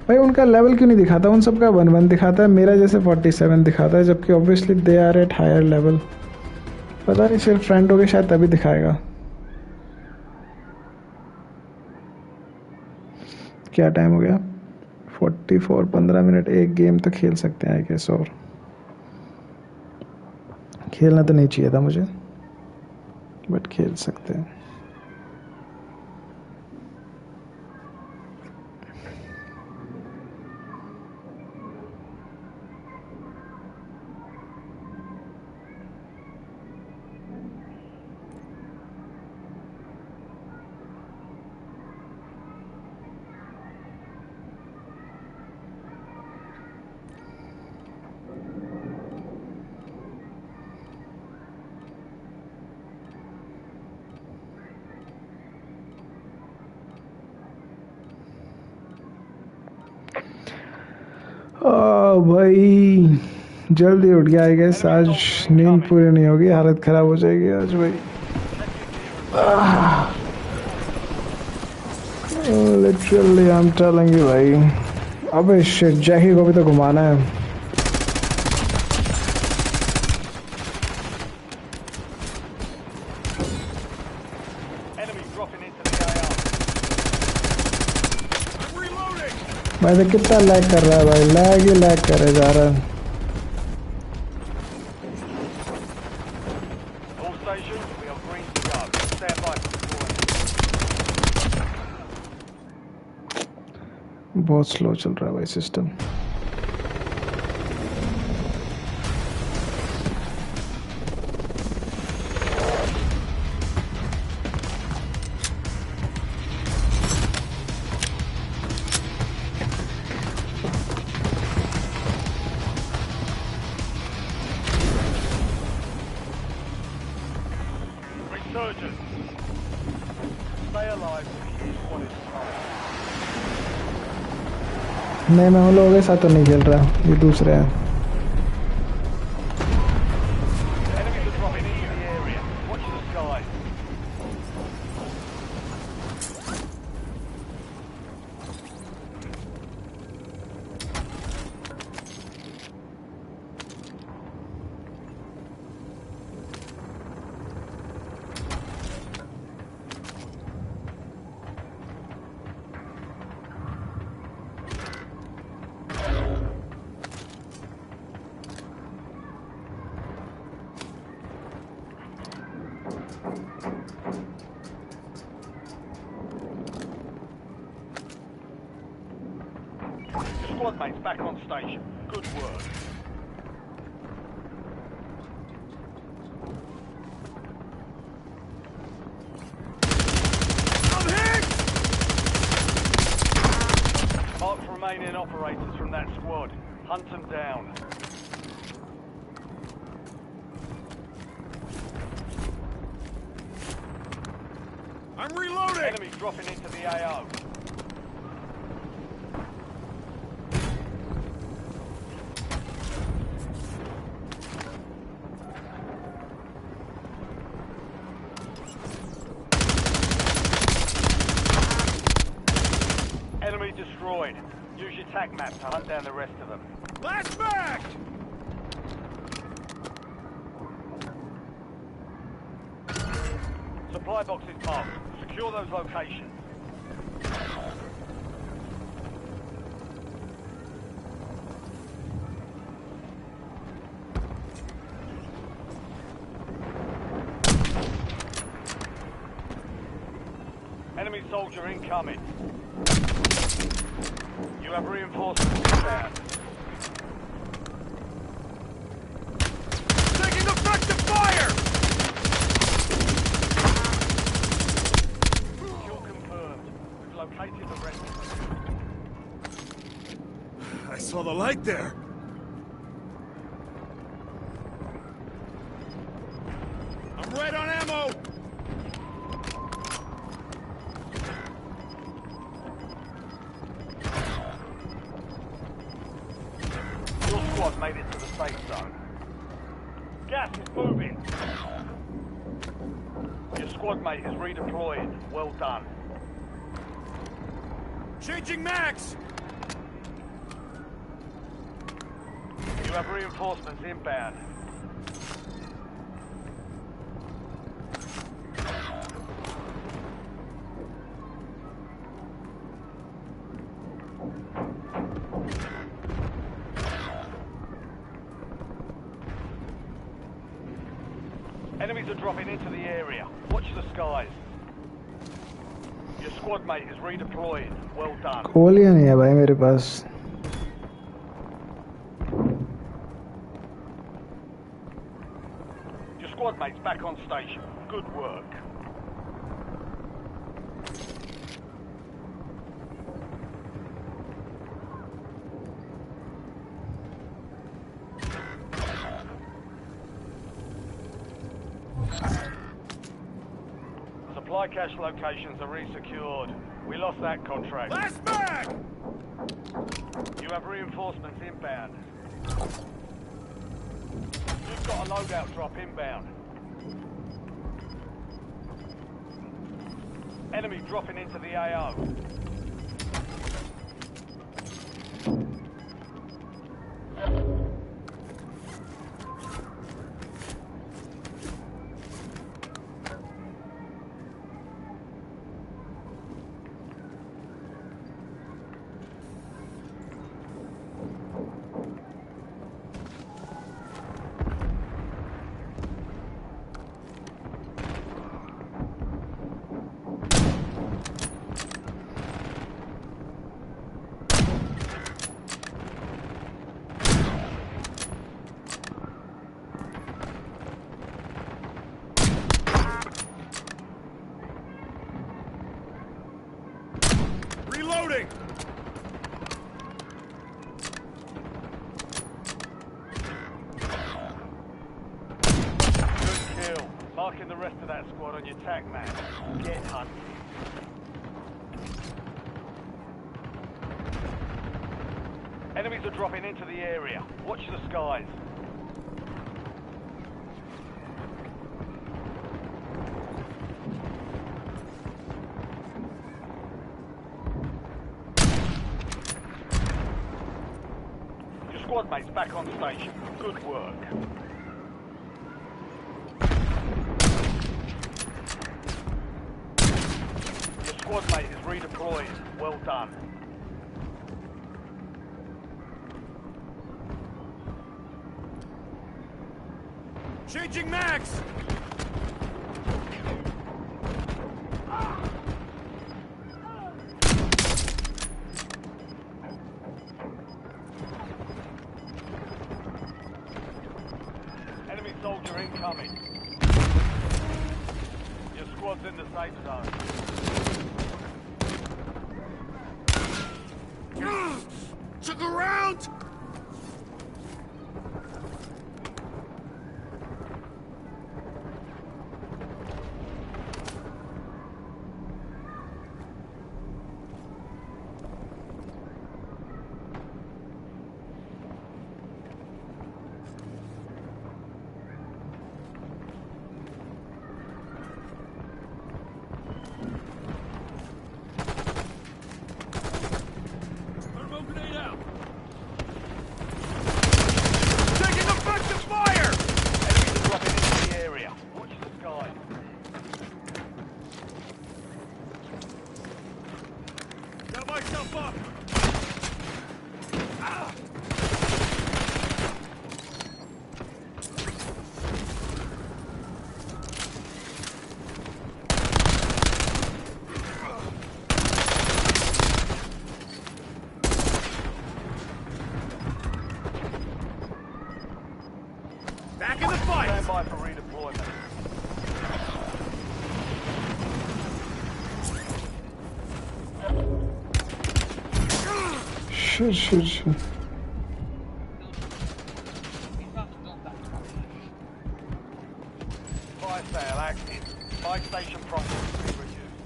भाई उनका लेवल क्यों नहीं दिखाता? उन सबका 1-1 दिखाता है, मेरा जैसे 47 दिखाता है, जबकि obviously they are at higher level. पता नहीं, सिर्फ फ्रेंड हो गए शायद तभी दिखाएगा. क्या टाइम हो गया? 44. 15 मिनट एक गेम तो खेल सकते हैं आई गेस. और खेलना तो नहीं चाहिए था मुझे, बट खेल सकते हैं. भाई जल्दी उठ गया आई गेस. आज नींद पूरी नहीं होगी, हालत खराब हो जाएगी आज भाई. Literally I am telling you भाई. अबे शिट, जैकी को भी तो घुमाना है. Enemy dropping into the AR. I'm reloading! भाई तो कितना लैग कर रहा है भाई, लैग ही लैग करे जा रहा है. All stations, we are green to go. Stand by for deployment. बहुत स्लो चल रहा है भाई system. Resurgence. Stay alive to keep squad is alive. नहीं, मैं उन लोगों के साथ तो नहीं खेल रहा, ये दूसरे हैं. Enemies are dropping into the area. Watch the skies. Squad mates back on station. Good work. I'm hit! Mark remaining operators from that squad. Hunt them down. I'm reloading! Enemy dropping into the AO. Enemy destroyed. Use your tac map to hunt down the rest of them. Last mag! Supply boxes marked. Secure those locations. Enemy soldier incoming. You have reinforcements inbound. Taking effective fire! Kill confirmed. We've located the rest of them. I saw the light there. I'm right on ammo! Your squad made it to the safe zone. Gas is moving. Your squad mate is redeploying. Well done. Changing max! You have reinforcements inbound. Enemies are dropping into the area. Watch the skies. Your squad mate is redeploying. Well done. गोलियां नहीं है भाई मेरे पास. Your squad mate's back on station. Good work. Supply cache locations are resecured. We lost that contract. Last mag! You have reinforcements inbound. You've got a loadout drop inbound. Enemy dropping into the AO. Reloading! Good kill. Marking the rest of that squad on your tac map. Get hunted. Enemies are dropping into the area. Watch the skies. Your squad mate's back on station. Good work. Your squad mate is redeployed. Well done. Changing max! Enemy soldier incoming. Your squad's in the safe zone. Took a round! myself up! Ah! Back in the fight! Stand by for redeployment. Shit. Fire sale active. Fire station property reduced.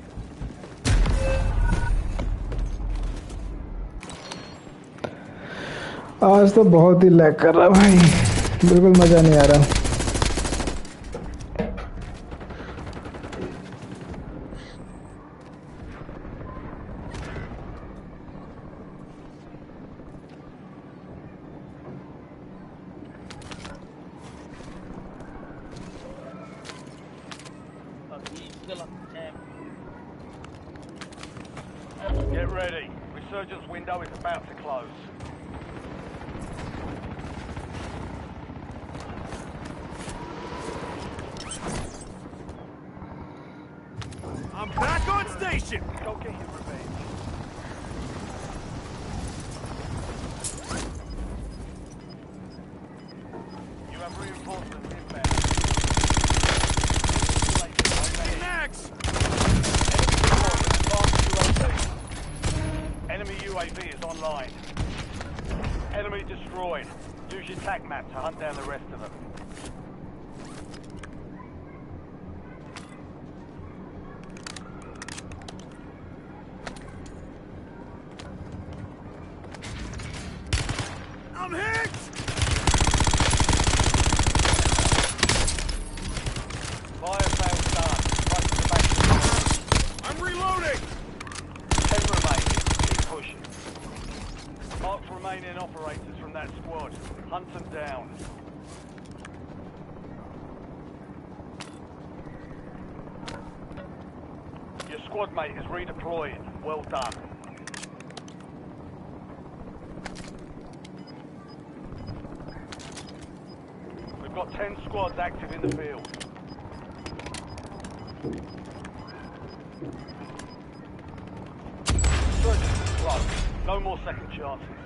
आज तो बहुत ही lag कर रहा भाई, बिल्कुल मजा नहीं आ रहा। Get ready. Resurgence window is about to close. I'm back on station! Go get your revenge. You have reinforcements inbound. Max! Enemy UAV is online. Enemy destroyed. Use your TAC map to hunt down the rest of them. I'm hit! Fire sale done. Right to the back. I'm reloading! 10 remaining. Keep pushing. Marked remaining operators from that squad. Hunt them down. Your squad mate is redeploying. Well done. We've got 10 squads active in the field. Surgeons is close. No more second chances.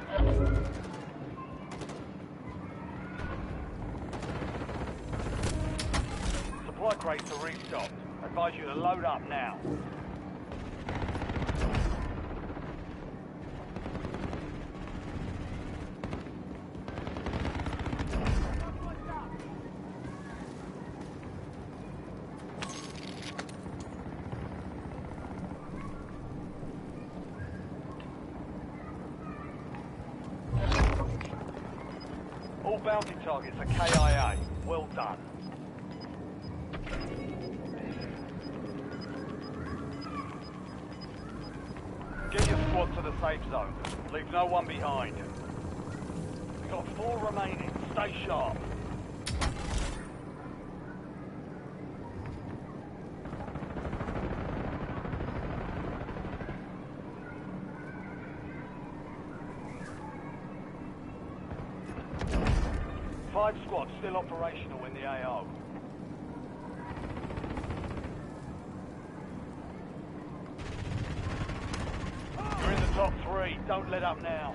Supply crates are restocked. Advise you to load up now. All bounty targets are KIA. Well done. Get your squad to the safe zone. Leave no one behind. We've got 4 remaining. Stay sharp. Five squads still operational in the AO. You're in the top 3. Don't let up now.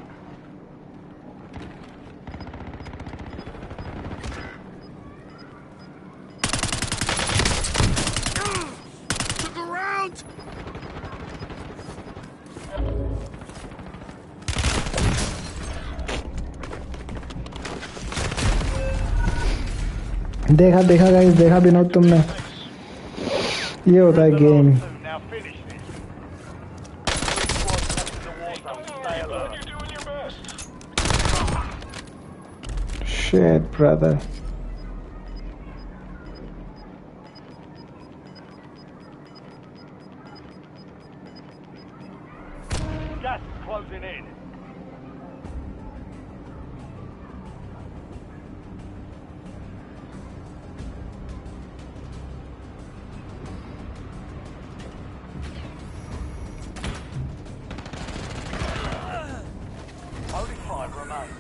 Look around! देखा guys, देखा विनोद तुमने, ये होता है game. Now finish this. Squads left in the war zone. Stay alert. Shit, brother. Gas is closing in.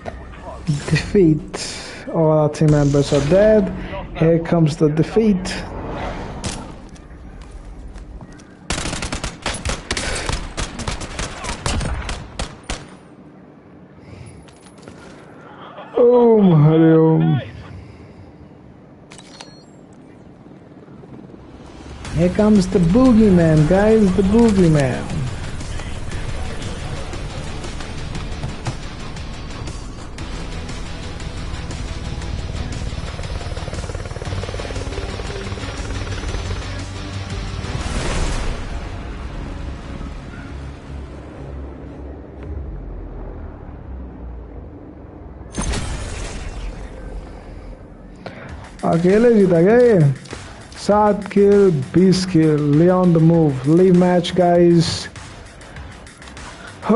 We're close. Defeat. All our team members are dead. Here comes the defeat. Hari Om. Here comes the boogeyman, guys, the boogeyman. अकेले जीता गया ये 7 kill 20 kill Lay on the move leave match guys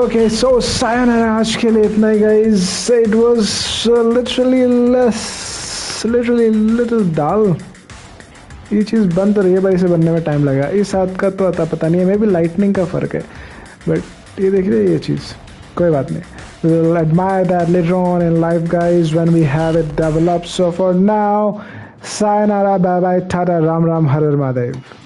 okay so sayonara आज के लिए इतना ही guys it was literally little dull ये चीज़ बन तो रही है भाई इसे बनने में टाइम लगा इस हाथ का तो आता पता नहीं है मे भी लाइटनिंग का फ़र्क है बट ये देख रहे हैं ये चीज़ कोई बात नहीं we will admire that later on in life guys when we have it developed so for now sayonara bye bye tata ram ram har har Mahadev